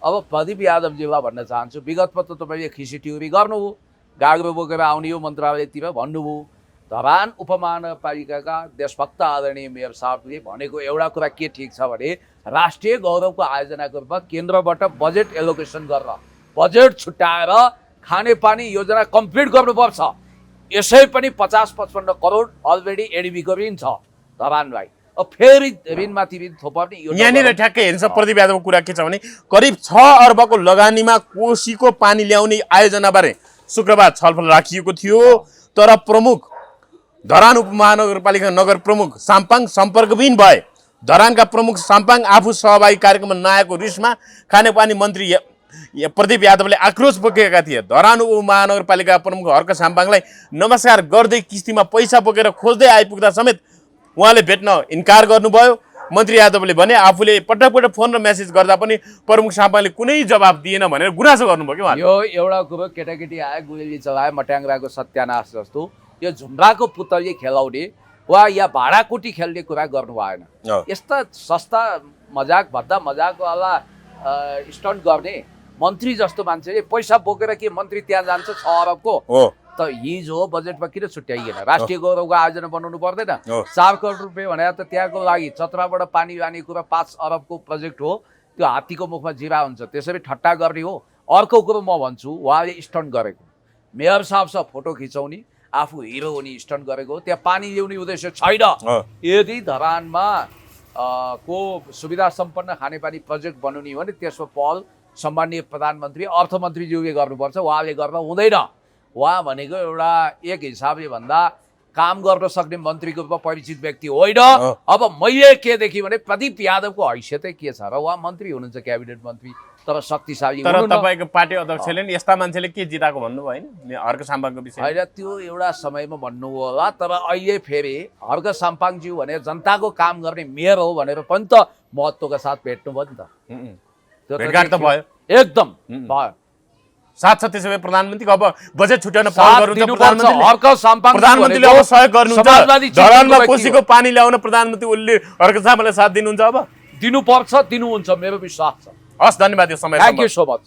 Speaker 1: अब प्रदीप यादवज्यूलाई भन्न चाहन्छु, विगतमा त तपाईँले खिसीटिउरी गर्नुभयो, गाग्रो बोकेर आउने हो मन्त्रालयतिर भन्नुभयो। धरान उपमहानगरपालिकाका देशभक्त आदरणीय मेयर साहबले भनेको एउटा कुरा के ठिक छ भने राष्ट्रिय गौरवको आयोजनाको रूपमा केन्द्रबाट बजेट एलोकेसन गरेर बजेट छुट्याएर खानेपानी योजना कम्प्लिट गर्नुपर्छ। यसै पनि 50-55 करोड अलरेडी एडिबीको ऋण छ धरानलाई, अब फेरि ऋणमाथि ऋण थोपर्ने।
Speaker 2: यहाँनिर ठ्याक्कै हेर्छ प्रदीप यादवको कुरा के छ भने करिब 6 अर्बको लगानीमा कोशीको पानी ल्याउने आयोजनाबारे शुक्रबार छलफल राखिएको थियो। तर प्रमुख धरान उपमहानगरपालिका नगर प्रमुख साम्पाङ सम्पर्कविहीन भए। धरानका प्रमुख साम्पाङ आफू सहभागी कार्यक्रममा नआएको रिसमा खानेपानी मन्त्री प्रदीप यादवले आक्रोश बोकेका थिए। धरान उपमहानगरपालिका प्रमुख हर्क साम्पाङलाई नमस्कार गर्दै किस्तीमा पैसा बोकेर खोज्दै आइपुग्दा समेत उहाँले भेट्न इन्कार गर्नुभयो। मन्त्री यादवले भने आफूले पटक पटक फोन र मेसेज गर्दा पनि प्रमुख साम्पाङले कुनै जवाब दिएन भनेर गुनासो गर्नुभयो कि उहाँले।
Speaker 1: यो एउटा कुरो केटाकेटी आए गुली चलाए मट्याङ्ग्राको सत्यानाश जस्तो यो झुम्राको पुतली खेलाउने वा या भाडाकुटी खेल्ने कुरा गर्नु भएन। यस्ता सस्ता मजाक भद्दा मजाकवाला स्टन्ट गर्ने मन्त्री जस्तो मान्छेले पैसा बोकेर के मन्त्री त्यहाँ जान्छ 6 अरबको त हिजो बजेटमा किन छुट्याइएन? राष्ट्रिय गौरवको आयोजना बनाउनु पर्दैन? 4 करोड रुपियाँ भने त त्यहाँको लागि चतराबाट पानी लाने कुरा 5 अरबको प्रोजेक्ट हो, त्यो हात्तीको मुखमा जिरा हुन्छ, त्यसरी ठट्टा गर्ने हो। अर्को कुरो म भन्छु, उहाँले स्टन्ट गरेको मेयर साहबसँग फोटो खिचाउने आफू हिरो हुने स्टन्ट गरेको, त्यहाँ पानी ल्याउने उद्देश्य छैन। यदि धरानमा को सुविधा सम्पन्न खानेपानी प्रोजेक्ट बनाउने हो भने त्यसको पहल सम्माननीय प्रधानमन्त्री अर्थमन्त्रीज्यूले गर्नुपर्छ, उहाँले गर्न हुँदैन। उहाँ भनेको एउटा एक हिसाबले भन्दा काम गर्न सक्ने मन्त्रीको रूपमा परिचित व्यक्ति होइन। अब मैले के देखी भने प्रदीप यादवको हैसियतै के छ र? उहाँ मन्त्री हुनुहुन्छ, क्याबिनेट मन्त्री, तर शक्तिशाली।
Speaker 2: तर तपाईँको पार्टी अध्यक्षले नि यस्ता मान्छेले के जिताएको भन्नु होइन हर्क साम्पाङको विषय?
Speaker 1: होइन, त्यो एउटा समयमा भन्नु होला, तर अहिले फेरि हर्क साम्पाङज्यू भने जनताको काम गर्ने मेयर हो भनेर पनि त महत्त्वका साथ भेट्नु भयो नि त।
Speaker 2: भेटघाट त भयो,
Speaker 1: एकदम भयो।
Speaker 2: साथ त्यसो भए प्रधानमन्त्रीको अब बजेट छुट्याउन पहल गर्नुहुन्छ, प्रधानमन्त्रीले अब सहयोग गर्नुहुन्छ। धरानमा कोशीको पानी ल्याउन प्रधानमन्त्री ओलीले हर्क साम्पाङलाई साथ दिनुहुन्छ? अब
Speaker 1: दिनुपर्छ, दिनुहुन्छ, मेरो विश्वास छ।
Speaker 2: हस्, धन्यवाद यो समय।
Speaker 1: Thank you so much.